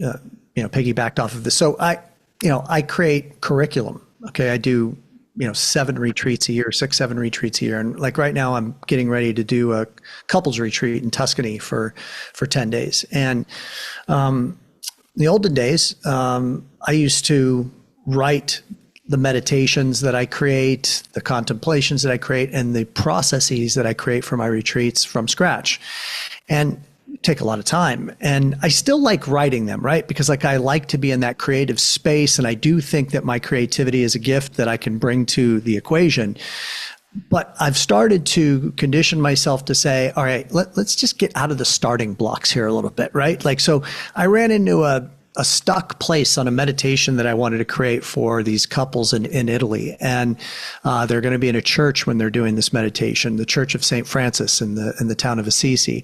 piggybacked off of this. So I create curriculum. Okay, I do 7 retreats a year, 6-7 retreats a year, and right now I'm getting ready to do a couples retreat in Tuscany for 10 days. And in the olden days, I used to write the meditations that I create, the contemplations that I create, and the processes that I create for my retreats from scratch. And take a lot of time, and I still like writing them, right? Because I like to be in that creative space, and I do think that my creativity is a gift that I can bring to the equation. But I've started to condition myself to say, all right, let's just get out of the starting blocks here a little bit, right? So I ran into a stuck place on a meditation that I wanted to create for these couples in Italy. And they're going to be in a church when they're doing this meditation, the Church of St. Francis in the town of Assisi.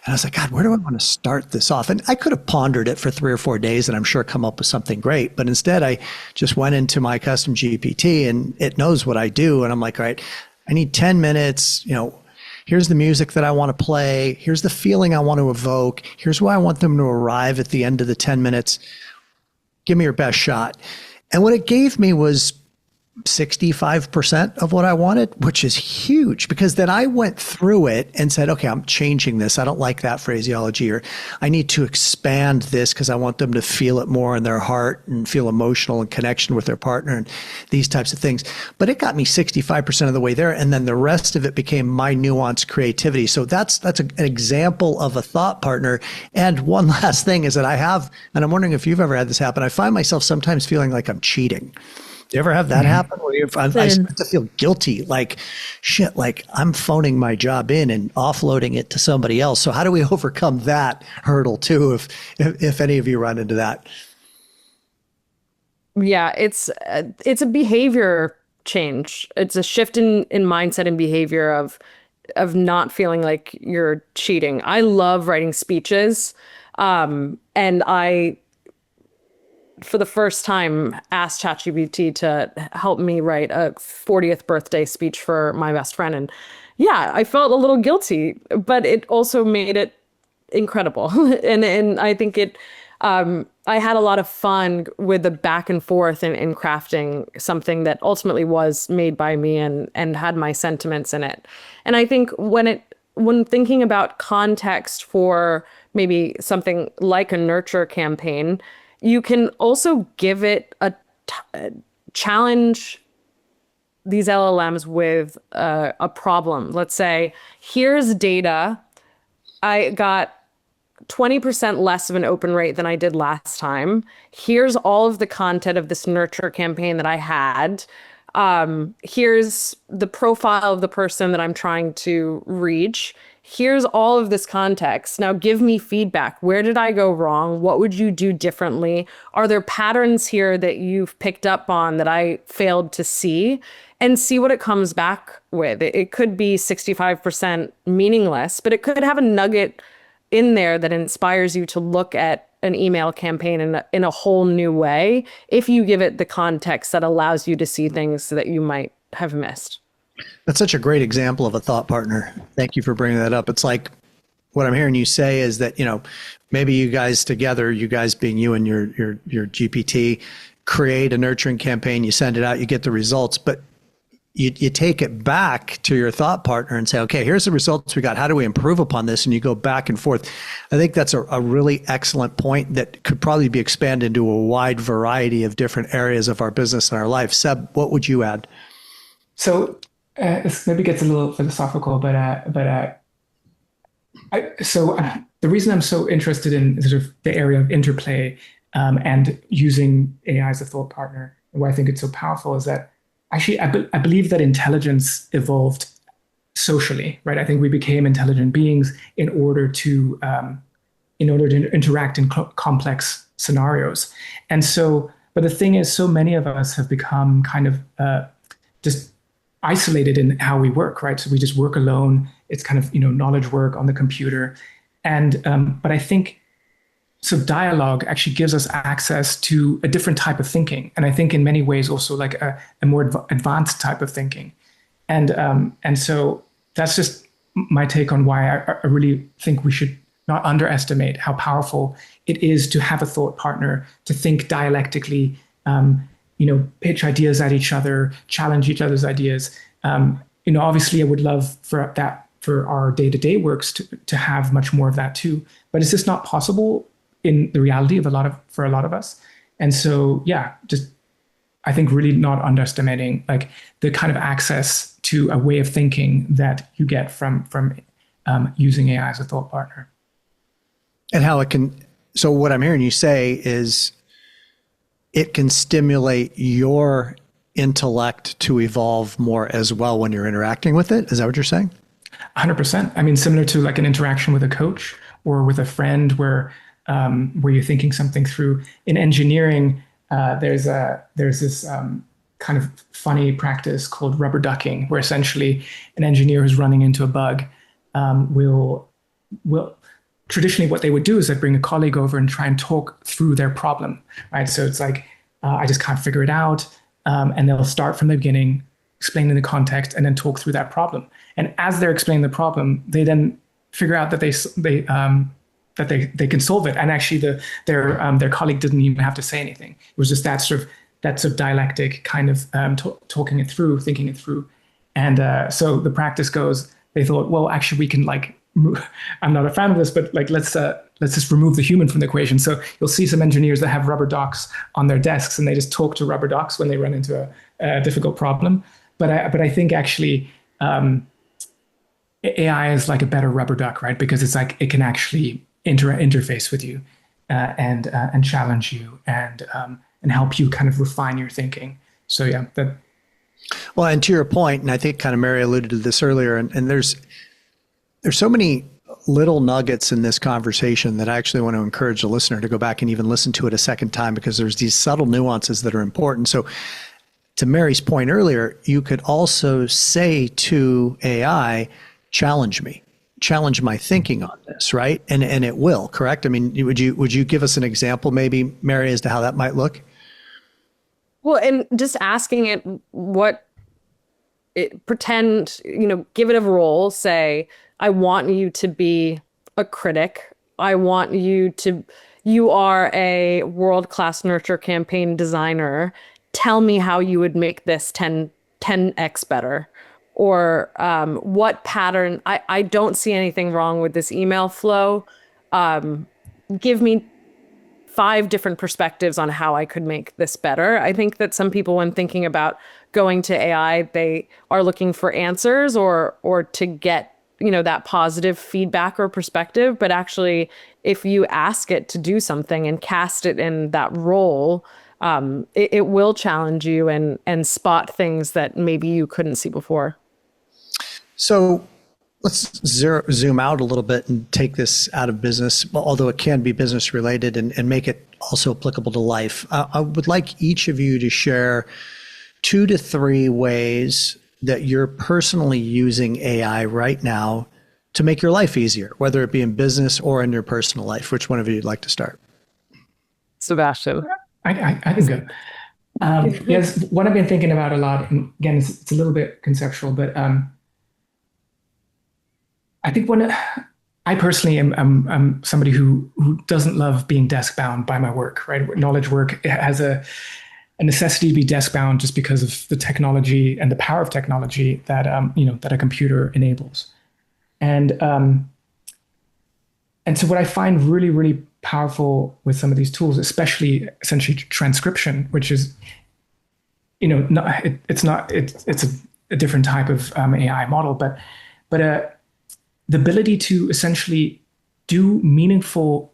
And I was like, God, where do I want to start this off? And I could have pondered it for 3 or 4 days and I'm sure come up with something great. But instead, I just went into my custom GPT and it knows what I do. And I'm like, all right, I need 10 minutes, here's the music that I want to play. Here's the feeling I want to evoke. Here's why I want them to arrive at the end of the 10 minutes. Give me your best shot. And what it gave me was 65% of what I wanted, which is huge, because then I went through it and said, okay, I'm changing this. I don't like that phraseology, or I need to expand this because I want them to feel it more in their heart and feel emotional and connection with their partner and these types of things. But it got me 65% of the way there. And then the rest of it became my nuanced creativity. So that's an example of a thought partner. And one last thing is that I have, and I'm wondering if you've ever had this happen, I find myself sometimes feeling like I'm cheating. Do you ever have that happen where I start to feel guilty, shit, I'm phoning my job in and offloading it to somebody else? So how do we overcome that hurdle too, if any of you run into that? Yeah, it's a behavior change. It's a shift in mindset and behavior of not feeling like you're cheating. I love writing speeches. And I, for the first time, asked ChatGPT to help me write a 40th birthday speech for my best friend. And yeah, I felt a little guilty, but it also made it incredible. And I think I had a lot of fun with the back and forth in crafting something that ultimately was made by me and had my sentiments in it. And I think when thinking about context for maybe something like a nurture campaign, you can also give it a challenge these LLMs with a problem. Let's say, here's data. I got 20% less of an open rate than I did last time. Here's all of the content of this nurture campaign that I had. Here's the profile of the person that I'm trying to reach. Here's all of this context. Now give me feedback. Where did I go wrong? What would you do differently? Are there patterns here that you've picked up on that I failed to see? And see what it comes back with. It could be 65% meaningless, but it could have a nugget in there that inspires you to look at an email campaign in a whole new way if you give it the context that allows you to see things that you might have missed. That's such a great example of a thought partner. Thank you for bringing that up. It's like what I'm hearing you say is that, maybe you guys together, you guys being you and your GPT, create a nurturing campaign, you send it out, you get the results, but you take it back to your thought partner and say, okay, here's the results we got. How do we improve upon this? And you go back and forth. I think that's a really excellent point that could probably be expanded into a wide variety of different areas of our business and our life. Seb, what would you add? So this maybe gets a little philosophical, the reason I'm so interested in sort of the area of interplay and using AI as a thought partner, and why I think it's so powerful is that actually, I believe that intelligence evolved socially, right? I think we became intelligent beings in order to interact in complex scenarios. And so, but the thing is, so many of us have become kind of just isolated in how we work, right? So we just work alone. It's kind of knowledge work on the computer, and but I think. So dialogue actually gives us access to a different type of thinking. And I think in many ways also like a more advanced type of thinking. And so that's just my take on why I really think we should not underestimate how powerful it is to have a thought partner, to think dialectically, pitch ideas at each other, challenge each other's ideas. Obviously I would love for our day-to-day works to have much more of that too, but it's just not possible in the reality of for a lot of us. And so, I think really not underestimating like the kind of access to a way of thinking that you get from using AI as a thought partner. And how it can, so what I'm hearing you say is it can stimulate your intellect to evolve more as well when you're interacting with it. Is that what you're saying? 100%. I mean, similar to like an interaction with a coach or with a friend where you're thinking something through. In engineering, there's this kind of funny practice called rubber ducking, where essentially an engineer who's running into a bug will traditionally what they would do is they'd bring a colleague over and try and talk through their problem, right? So it's like, I just can't figure it out. And they'll start from the beginning, explaining the context, and then talk through that problem. And as they're explaining the problem, they then figure out that they can solve it. And actually their colleague didn't even have to say anything. It was just that sort of dialectic kind of talking it through, thinking it through. And so the practice goes, they thought, well, actually we can I'm not a fan of this, but let's just remove the human from the equation. So you'll see some engineers that have rubber ducks on their desks and they just talk to rubber ducks when they run into a difficult problem. But I think actually AI is like a better rubber duck, right? Because it's like it can actually interface with you and challenge you and help you kind of refine your thinking. So yeah, that. Well, and to your point, and I think kind of Mary alluded to this earlier, and there's so many little nuggets in this conversation that I actually want to encourage the listener to go back and even listen to it a second time, because there's these subtle nuances that are important. So to Mary's point earlier, you could also say to AI, challenge me. challenge my thinking on this, right? And it will, correct? I mean, would you give us an example, maybe, Mary, as to how that might look? Well, and just asking it what pretend, give it a role, say, I want you to be a critic. I want you are a world-class nurture campaign designer. Tell me how you would make this 10x better. Or what pattern, I don't see anything wrong with this email flow. Give me 5 different perspectives on how I could make this better. I think that some people, when thinking about going to AI, they are looking for answers or to get, that positive feedback or perspective. But actually, if you ask it to do something and cast it in that role, it will challenge you and spot things that maybe you couldn't see before. So let's zoom out a little bit and take this out of business, although it can be business related, and make it also applicable to life. I would like each of you to share 2 to 3 ways that you're personally using AI right now to make your life easier, whether it be in business or in your personal life. Which one of you would like to start? Sebastian. I can go. Yes, what I've been thinking about a lot, and again, it's a little bit conceptual, but I think I personally am somebody who doesn't love being desk bound by my work, right? Knowledge work has a necessity to be desk bound just because of the technology and the power of technology that that a computer enables. And so what I find really, really powerful with some of these tools, especially essentially transcription, which is, it's a different type of AI model, but the ability to essentially do meaningful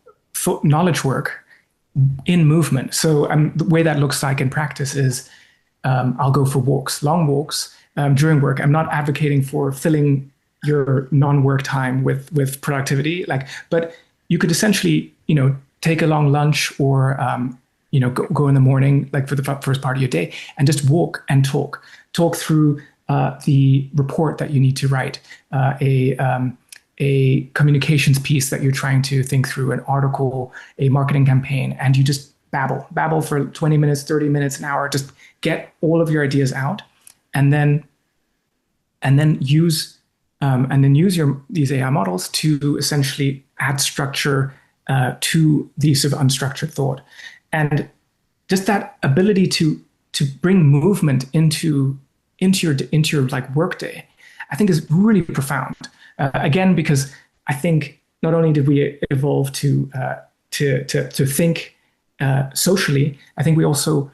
knowledge work in movement. So the way that looks like in practice is I'll go for walks, long walks during work. I'm not advocating for filling your non-work time with productivity, but you could essentially, take a long lunch or, go in the morning, for the first part of your day, and just walk and talk through the report that you need to write, a communications piece that you're trying to think through, an article, a marketing campaign, and you just babble for 20 minutes, 30 minutes, an hour, just get all of your ideas out, and then use these AI models to essentially add structure to the sort of unstructured thought. And just that ability to bring movement into your workday, I think is really profound. Again, because I think not only did we evolve to think socially, I think we also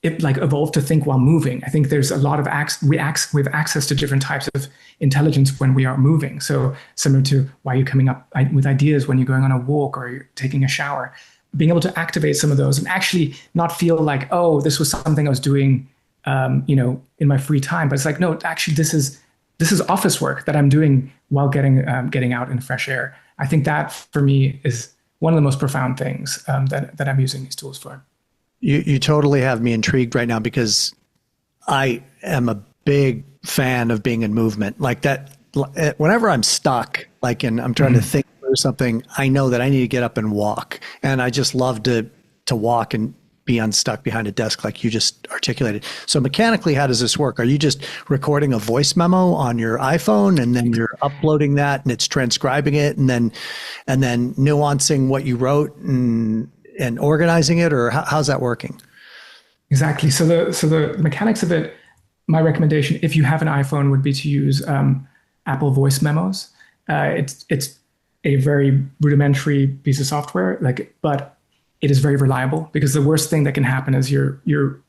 evolved to think while moving. I think there's a lot of we have access to different types of intelligence when we are moving. So similar to why you're coming up with ideas when you're going on a walk or you're taking a shower, being able to activate some of those and actually not feel like, oh, this was something I was doing, in my free time. But it's like, no, actually, this is office work that I'm doing while getting out in fresh air. I think that for me is one of the most profound things that I'm using these tools for. You totally have me intrigued right now, because I am a big fan of being in movement like that. Whenever I'm stuck, and I'm trying to think through something, I know that I need to get up and walk. And I just love to walk and be unstuck behind a desk like you just articulated. So mechanically, how does this work? Are you just recording a voice memo on your iPhone and then you're uploading that and it's transcribing it and then nuancing what you wrote and organizing it, or how's that working? Exactly. So the mechanics of it, my recommendation, if you have an iPhone, would be to use Apple Voice Memos. It's a very rudimentary piece of software, but it is very reliable, because the worst thing that can happen is you're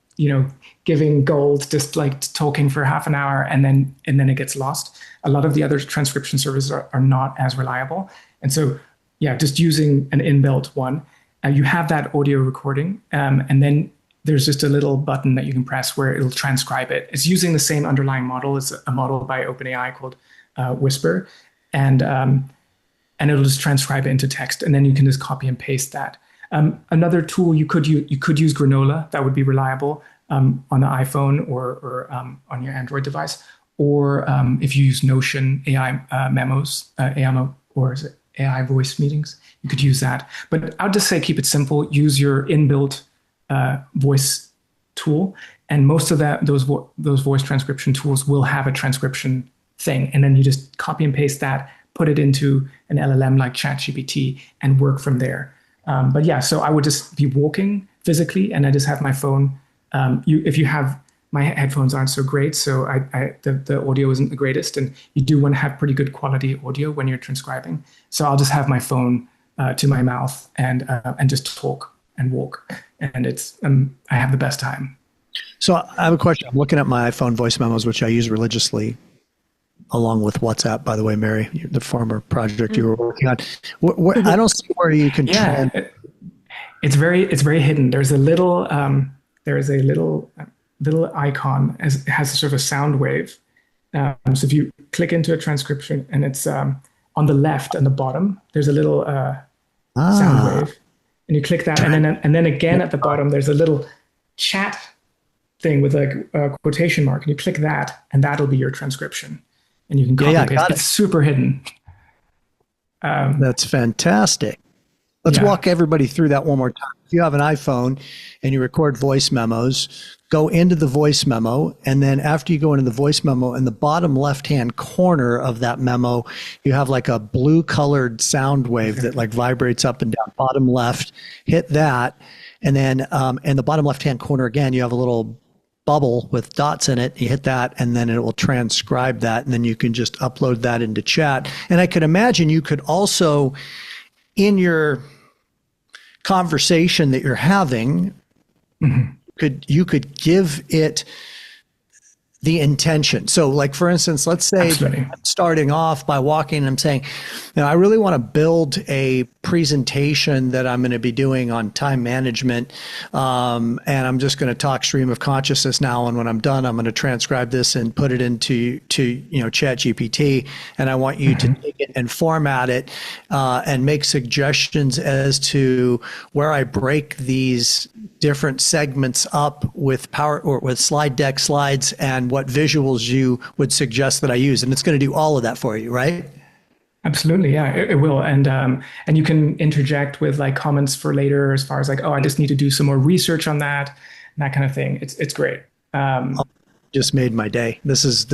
giving gold, just talking for half an hour and then it gets lost. A lot of the other transcription services are not as reliable. And so, just using an inbuilt one, you have that audio recording, and then there's just a little button that you can press where it'll transcribe it. It's using the same underlying model. It's a model by OpenAI called Whisper, and it'll just transcribe it into text, and then you can just copy and paste that. Another tool you could use Granola. That would be reliable on the iPhone or on your Android device. or if you use Notion AI memos, or is it AI voice meetings, you could use that. But I would just say keep it simple. Use your inbuilt voice tool, and most of those voice transcription tools will have a transcription thing, and then you just copy and paste that, put it into an LLM like ChatGPT, and work from there. But yeah, so I would just be walking physically, and I just have my phone. If you have my headphones aren't so great, so the audio isn't the greatest, and you do want to have pretty good quality audio when you're transcribing. So I'll just have my phone to my mouth and just talk and walk, and it's I have the best time. So I have a question. I'm looking at my iPhone voice memos, which I use religiously, along with WhatsApp, by the way, Mary, the former project you were working on. I don't see where you can. It's very hidden. There's a little little icon it has a sort of a sound wave. So if you click into a transcription, and it's on the left and the bottom, there's a little sound wave, and you click that, and then again at the bottom there's a little chat thing with a quotation mark, and you click that, and that'll be your transcription, and you can copy and paste. It's super hidden. That's fantastic. Let's walk everybody through that one more time. If you have an iPhone and you record voice memos, go into the voice memo, and then after you go into the voice memo, in the bottom left-hand corner of that memo, you have like a blue-colored sound wave that like vibrates up and down. Bottom left, hit that, and then in the bottom left-hand corner again, you have a little bubble with dots in it. You hit that, and then it will transcribe that, and then you can just upload that into chat. And I could imagine you could also, in your conversation that you're having, you could give it the intention. So like, for instance, let's say I'm starting off by walking and I'm saying, I really want to build a presentation that I'm going to be doing on time management. And I'm just going to talk stream of consciousness now. And when I'm done, I'm going to transcribe this and put it into ChatGPT. And I want you to take it and format it and make suggestions as to where I break these different segments up with with slide deck slides and what visuals you would suggest that I use. And it's going to do all of that for you, right? Absolutely. Yeah, it will. And you can interject with like comments for later, as far as like, oh, I just need to do some more research on that, and that kind of thing. It's great. Just made my day. This is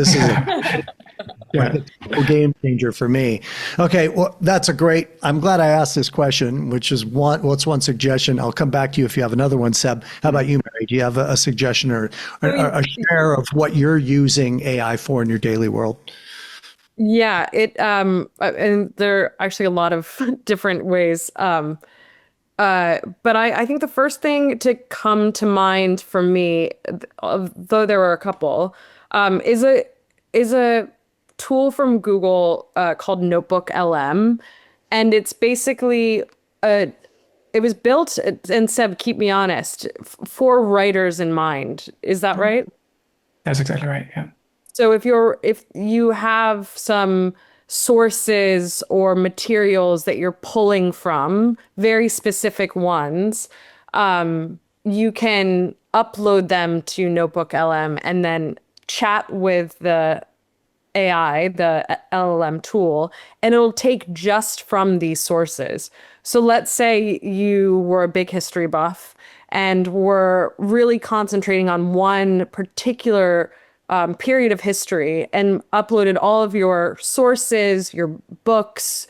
a game changer for me. Okay, well, that's I'm glad I asked this question, which is what's one suggestion? I'll come back to you if you have another one, Seb. How about you, Mary? Do you have a suggestion or a share of what you're using AI for in your daily world? Yeah, and there are actually a lot of different ways. But I think the first thing to come to mind for me, though there were a couple, is a tool from Google called Notebook LM, and it's basically it was built, and Seb, keep me honest, for writers in mind. Is that right? That's exactly right. Yeah. So if you have some sources or materials that you're pulling from, very specific ones, you can upload them to Notebook LM and then chat with the AI, the LLM tool, and it'll take just from these sources. So let's say you were a big history buff and were really concentrating on one particular period of history and uploaded all of your sources, your books,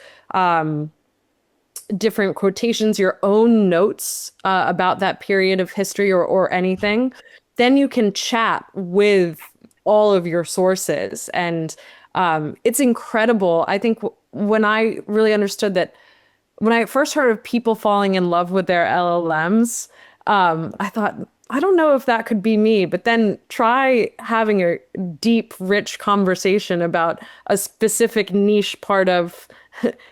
different quotations, your own notes about that period of history or anything, then you can chat with all of your sources. And it's incredible. I think when I really understood that, when I first heard of people falling in love with their LLMs, I thought, I don't know if that could be me, but then try having a deep, rich conversation about a specific niche part of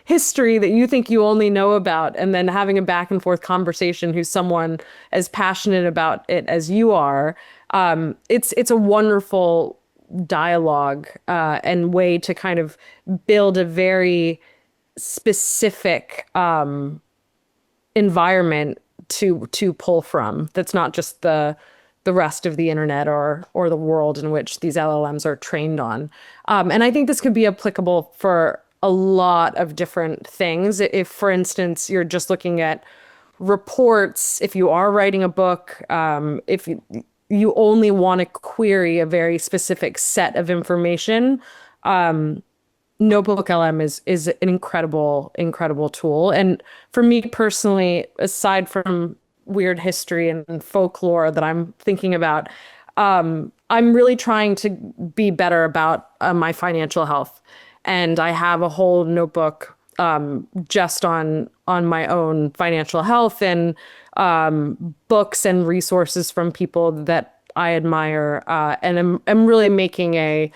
history that you think you only know about, and then having a back and forth conversation who's someone as passionate about it as you are. It's a wonderful dialogue and way to kind of build a very specific environment to pull from. That's not just the the rest of the internet or the world in which these LLMs are trained on. And I think this could be applicable for a lot of different things. If, for instance, you're just looking at reports, if you are writing a book, if you only want to query a very specific set of information, Notebook LM is an incredible tool. And for me personally, aside from weird history and folklore that I'm thinking about, I'm really trying to be better about my financial health. And I have a whole notebook just on my own financial health, and books and resources from people that I admire. And I'm really making a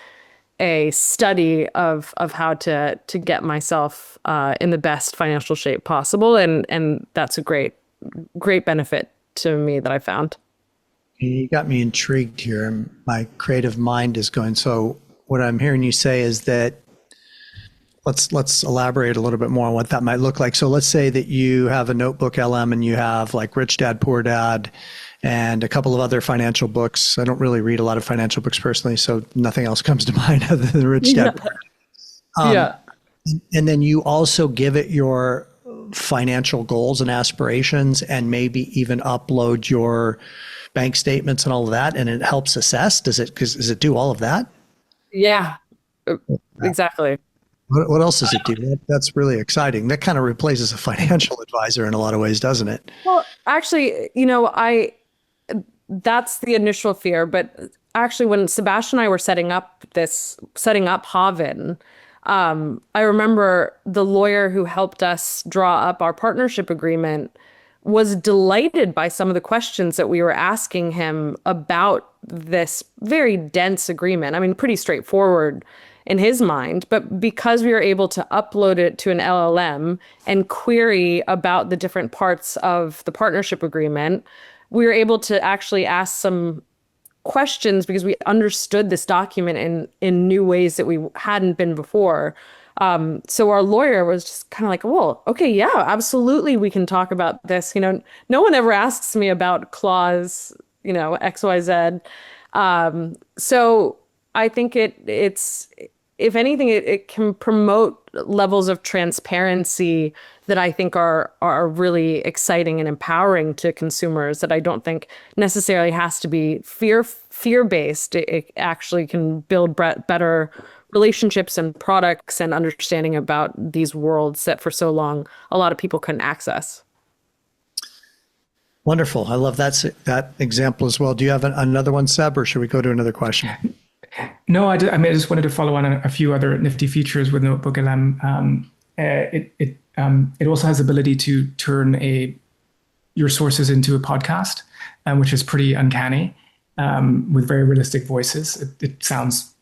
study of how to get myself in the best financial shape possible, and that's a great benefit to me that I found. You got me intrigued here, and my creative mind is going. So what I'm hearing you say is that let's elaborate a little bit more on what that might look like. So let's say that you have a Notebook LM and you have like Rich Dad Poor Dad and a couple of other financial books. I don't really read a lot of financial books personally, so nothing else comes to mind other than Rich Dad Poor Dad. Yeah. And then you also give it your financial goals and aspirations, and maybe even upload your bank statements and all of that, and it helps assess. Does it do all of that? Yeah, exactly. What else does it do? That's really exciting. That kind of replaces a financial advisor in a lot of ways, doesn't it? Well, actually, that's the initial fear. But actually, when Sebastian and I were setting up Haavn, I remember the lawyer who helped us draw up our partnership agreement was delighted by some of the questions that we were asking him about this very dense agreement. I mean, pretty straightforward in his mind, but because we were able to upload it to an LLM and query about the different parts of the partnership agreement, we were able to actually ask some questions because we understood this document in new ways that we hadn't been before. So our lawyer was just kind of like, well, okay, yeah, absolutely, we can talk about this. No one ever asks me about clause, XYZ. So I think it's, if anything, it can promote levels of transparency that I think are really exciting and empowering to consumers, that I don't think necessarily has to be fear-based. It actually can build better relationships and products and understanding about these worlds that for so long a lot of people couldn't access. Wonderful. I love that example as well. Do you have another one, Seb, or should we go to another question? No, I just wanted to follow on a few other nifty features with Notebook LM. It also has the ability to turn your sources into a podcast, which is pretty uncanny, with very realistic voices. It sounds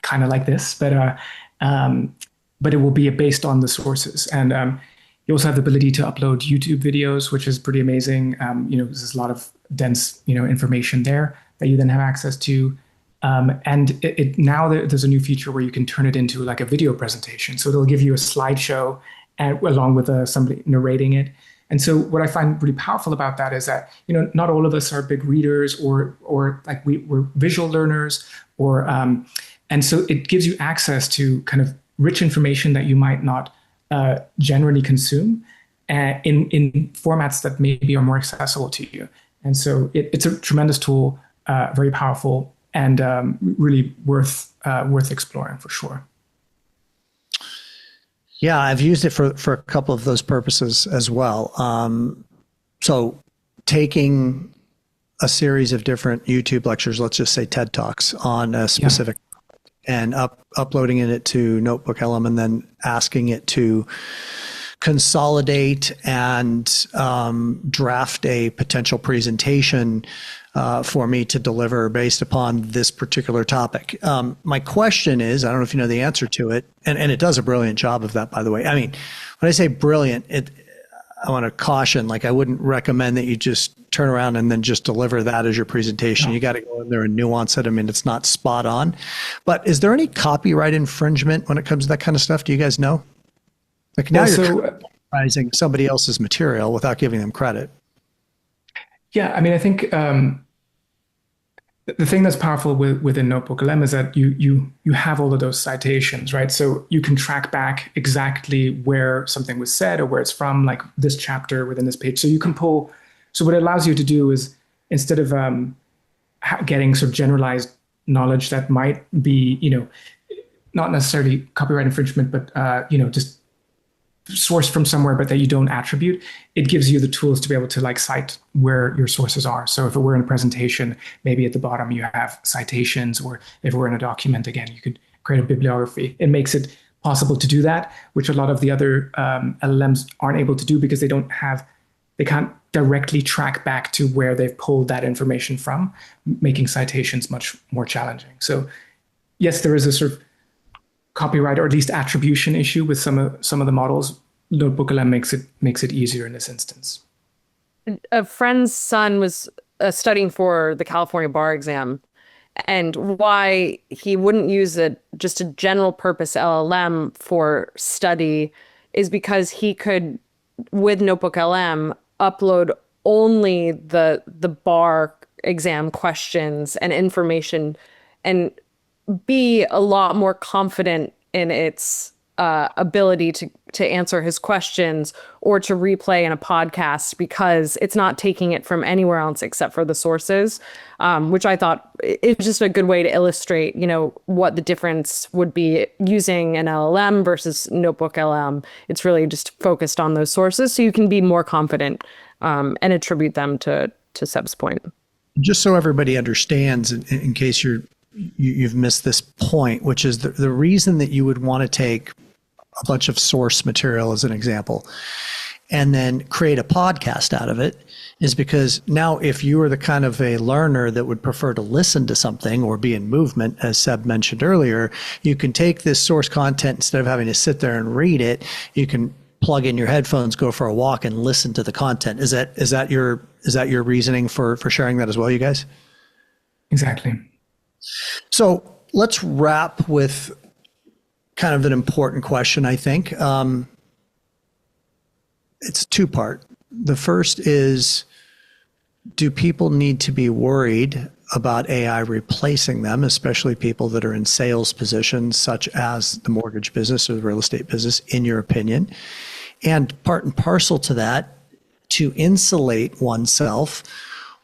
kind of like this, but it will be based on the sources. And you also have the ability to upload YouTube videos, which is pretty amazing. There's a lot of dense, information there that you then have access to. And now there's a new feature where you can turn it into like a video presentation. So it'll give you a slideshow along with somebody narrating it. And so what I find really powerful about that is that, not all of us are big readers or like we're visual learners and so it gives you access to kind of rich information that you might not generally consume in formats that maybe are more accessible to you. And so it's a tremendous tool, very powerful, and really worth exploring for sure. Yeah, I've used it for a couple of those purposes as well. So taking a series of different YouTube lectures, let's just say TED Talks on a specific and uploading it to Notebook LM, and then asking it to consolidate and draft a potential presentation for me to deliver based upon this particular topic. My question is, I don't know if you know the answer to it, and it does a brilliant job of that, by the way. I mean, when I say brilliant, I want to caution, like I wouldn't recommend that you just turn around and then just deliver that as your presentation. No. You got to go in there and nuance it. I mean, it's not spot on. But is there any copyright infringement when it comes to that kind of stuff? Do you guys know? Like now you're copyrighting somebody else's material without giving them credit. Yeah, I mean, I think the thing that's powerful within NotebookLM is that you have all of those citations, right? So you can track back exactly where something was said or where it's from, like this chapter within this page. So you can pull. So what it allows you to do is, instead of getting sort of generalized knowledge that might be, not necessarily copyright infringement, but just sourced from somewhere, but that you don't attribute, it gives you the tools to be able to like cite where your sources are. So if it were in a presentation, maybe at the bottom you have citations, or if it were in a document, again, you could create a bibliography. It makes it possible to do that, which a lot of the other LLMs aren't able to do because they can't directly track back to where they've pulled that information from, making citations much more challenging. So yes, there is a sort of copyright, or at least attribution, issue with some of the models. NotebookLM makes it easier in this instance. A friend's son was studying for the California bar exam, and why he wouldn't use just a general purpose LLM for study is because he could, with NotebookLM, upload only the bar exam questions and information, and be a lot more confident in its ability to answer his questions or to replay in a podcast, because it's not taking it from anywhere else except for the sources, which I thought is just a good way to illustrate, what the difference would be using an LLM versus NotebookLM. It's really just focused on those sources, so you can be more confident and attribute them to Seb's point. Just so everybody understands, in case you've missed this point, which is the reason that you would want to take a bunch of source material as an example and then create a podcast out of it is because now, if you are the kind of a learner that would prefer to listen to something or be in movement, as Seb mentioned earlier, you can take this source content, instead of having to sit there and read it, you can plug in your headphones, go for a walk, and listen to the content. Is that your reasoning for sharing that as well, you guys? Exactly. So let's wrap with kind of an important question, I think. It's two-part. The first is, do people need to be worried about AI replacing them, especially people that are in sales positions, such as the mortgage business or the real estate business, in your opinion? And part and parcel to that, to insulate oneself,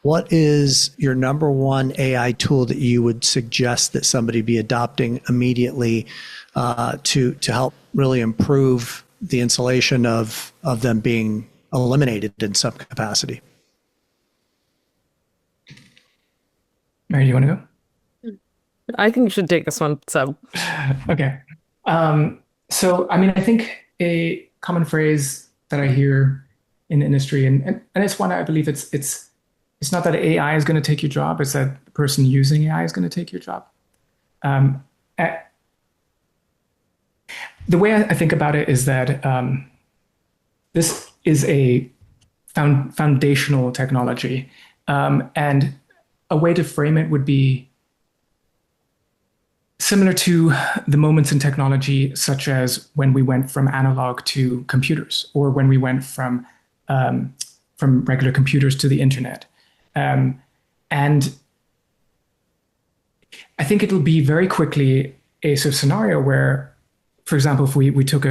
what is your number one AI tool that you would suggest that somebody be adopting immediately to help really improve the insulation of them being eliminated in some capacity? Mary, do you want to go? I think you should take this one, Seb. Okay. So, I mean, I think a common phrase that I hear in the industry, and it's one I believe it's not that AI is going to take your job, it's that the person using AI is going to take your job. The way I think about it is that this is a foundational technology, and a way to frame it would be similar to the moments in technology, such as when we went from analog to computers, or when we went from regular computers to the internet. And I think it'll be very quickly a sort of scenario where, for example, if we took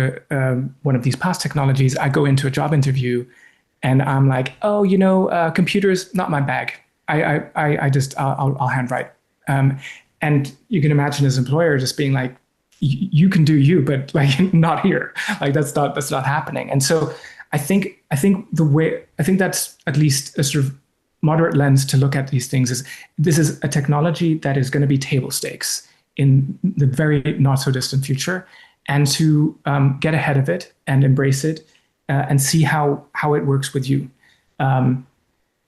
one of these past technologies, I go into a job interview and I'm like, oh, computers, not my bag. I'll handwrite. And you can imagine as an employer just being like, you can do you, but like not here. Like that's not happening. And so I think that's at least a sort of moderate lens to look at these things. Is this is a technology that is going to be table stakes in the very not so distant future, and to get ahead of it and embrace it and see how it works with you.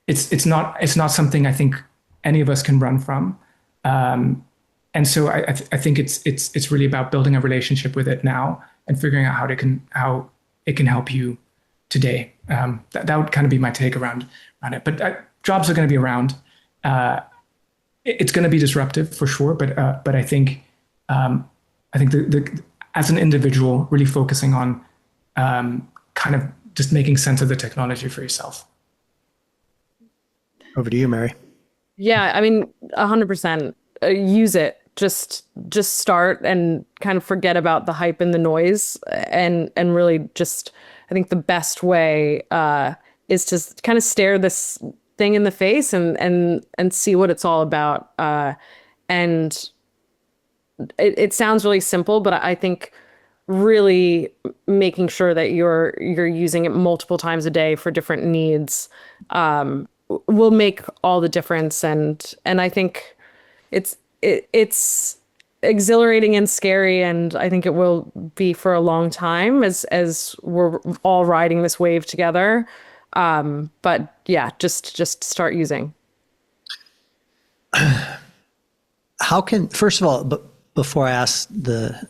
It's not something I think any of us can run from. And so I think it's really about building a relationship with it now and figuring out how it can help you today. That would kind of be my take around it. But jobs are going to be around. It's going to be disruptive for sure. But I think the as an individual, really focusing on kind of just making sense of the technology for yourself. Over to you, Mary. Yeah, I mean, 100%. Use it. Just start and kind of forget about the hype and the noise, and really just, I think the best way is to kind of stare this thing in the face and see what it's all about. And it sounds really simple, but I think really making sure that you're using it multiple times a day for different needs will make all the difference. And I think it's exhilarating and scary, and I think it will be for a long time as we're all riding this wave together. But yeah, just start using. How can, first of all, but before I ask the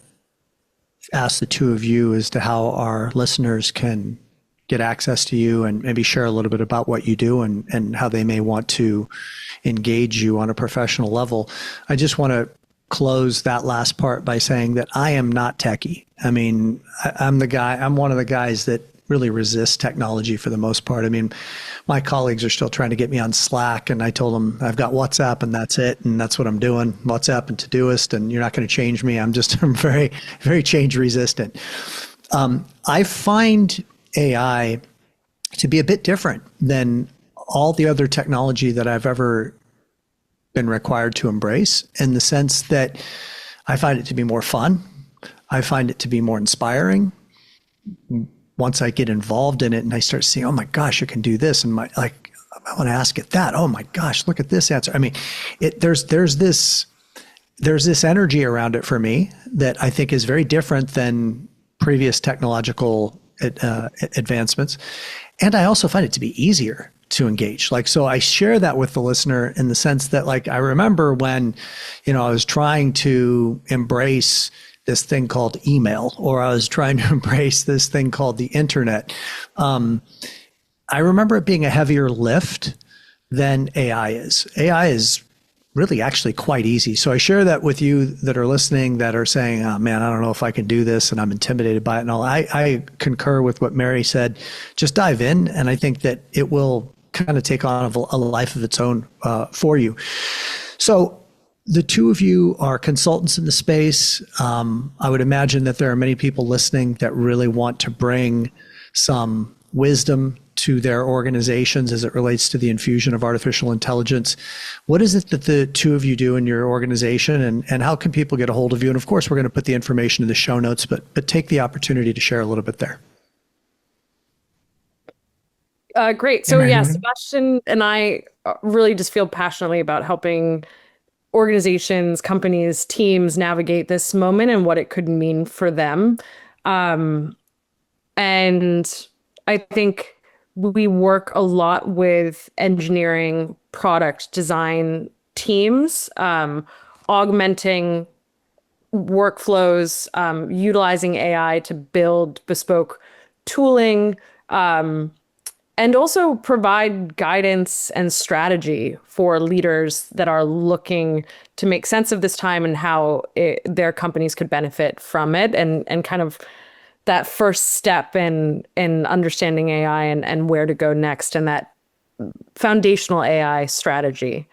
two of you as to how our listeners can get access to you and maybe share a little bit about what you do and how they may want to engage you on a professional level. I just want to close that last part by saying that I am not techie. I mean, I'm one of the guys that really resist technology for the most part. I mean, my colleagues are still trying to get me on Slack, and I told them I've got WhatsApp and that's it, and that's what I'm doing, WhatsApp and Todoist, and you're not going to change me. I'm very, very change resistant. I find AI to be a bit different than all the other technology that I've ever been required to embrace, in the sense that I find it to be more fun. I find it to be more inspiring. Once I get involved in it and I start seeing, oh my gosh, it can do this, and I want to ask it that. Oh my gosh, look at this answer. I mean, there's this energy around it for me that I think is very different than previous technological advancements. And I also find it to be easier to engage. So I share that with the listener in the sense that, I remember when, I was trying to embrace this thing called email, or I was trying to embrace this thing called the internet. I remember it being a heavier lift than AI is. AI is really actually quite easy. So I share that with you that are listening, that are saying, oh man, I don't know if I can do this and I'm intimidated by it and all. I concur with what Mary said. Just dive in, and I think that it will kind of take on a life of its own for you. So the two of you are consultants in the space. I would imagine that there are many people listening that really want to bring some wisdom to their organizations as it relates to the infusion of artificial intelligence. What is it that the two of you do in your organization, and how can people get a hold of you? And of course, we're going to put the information in the show notes, but take the opportunity to share a little bit there. Great. So yeah, Sebastian and I really just feel passionately about helping organizations, companies, teams navigate this moment and what it could mean for them. And I think we work a lot with engineering, product design teams, augmenting workflows, utilizing AI to build bespoke tooling, and also provide guidance and strategy for leaders that are looking to make sense of this time and how their companies could benefit from it, and kind of that first step in understanding AI and where to go next, and that foundational AI strategy.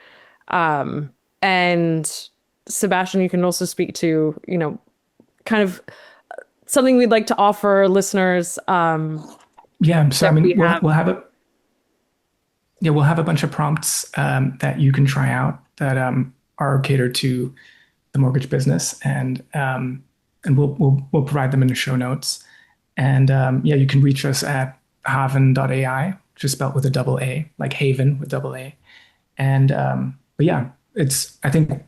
And Sebastian, you can also speak to, kind of something we'd like to offer listeners. Yeah, so I mean, we'll have a bunch of prompts that you can try out that are catered to the mortgage business, and we'll provide them in the show notes. And you can reach us at Haavn.ai, just spelled with a double A, like Haven with double A. And but yeah, I think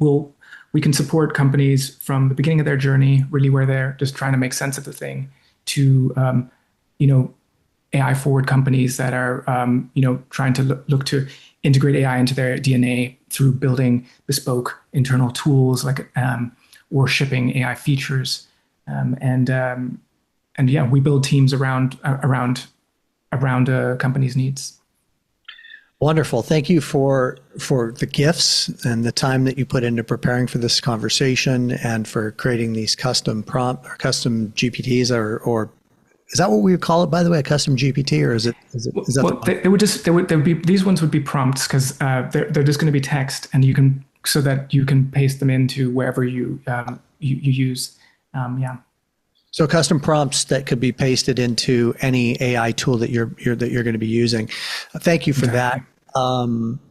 we can support companies from the beginning of their journey, really where they're just trying to make sense of the thing, to AI forward companies that are trying to look to integrate AI into their DNA through building bespoke internal tools, or shipping AI features. And we build teams around a company's needs. Wonderful. Thank you for the gifts and the time that you put into preparing for this conversation, and for creating these custom GPTs or Is that what we would call it, by the way, a custom GPT, or is that Well, they would be, these ones would be prompts because they're just going to be text, and so that you can paste them into wherever you use. Yeah. So custom prompts that could be pasted into any AI tool that you're going to be using. Thank you for that.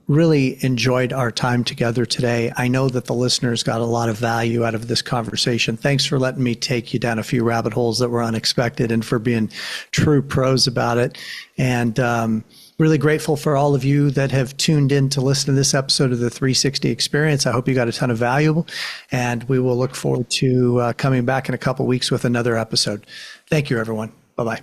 Really enjoyed our time together today. I know that the listeners got a lot of value out of this conversation. Thanks for letting me take you down a few rabbit holes that were unexpected and for being true pros about it. And really grateful for all of you that have tuned in to listen to this episode of the 360 Experience. I hope you got a ton of valuable, and we will look forward to coming back in a couple weeks with another episode. Thank you, everyone. Bye-bye.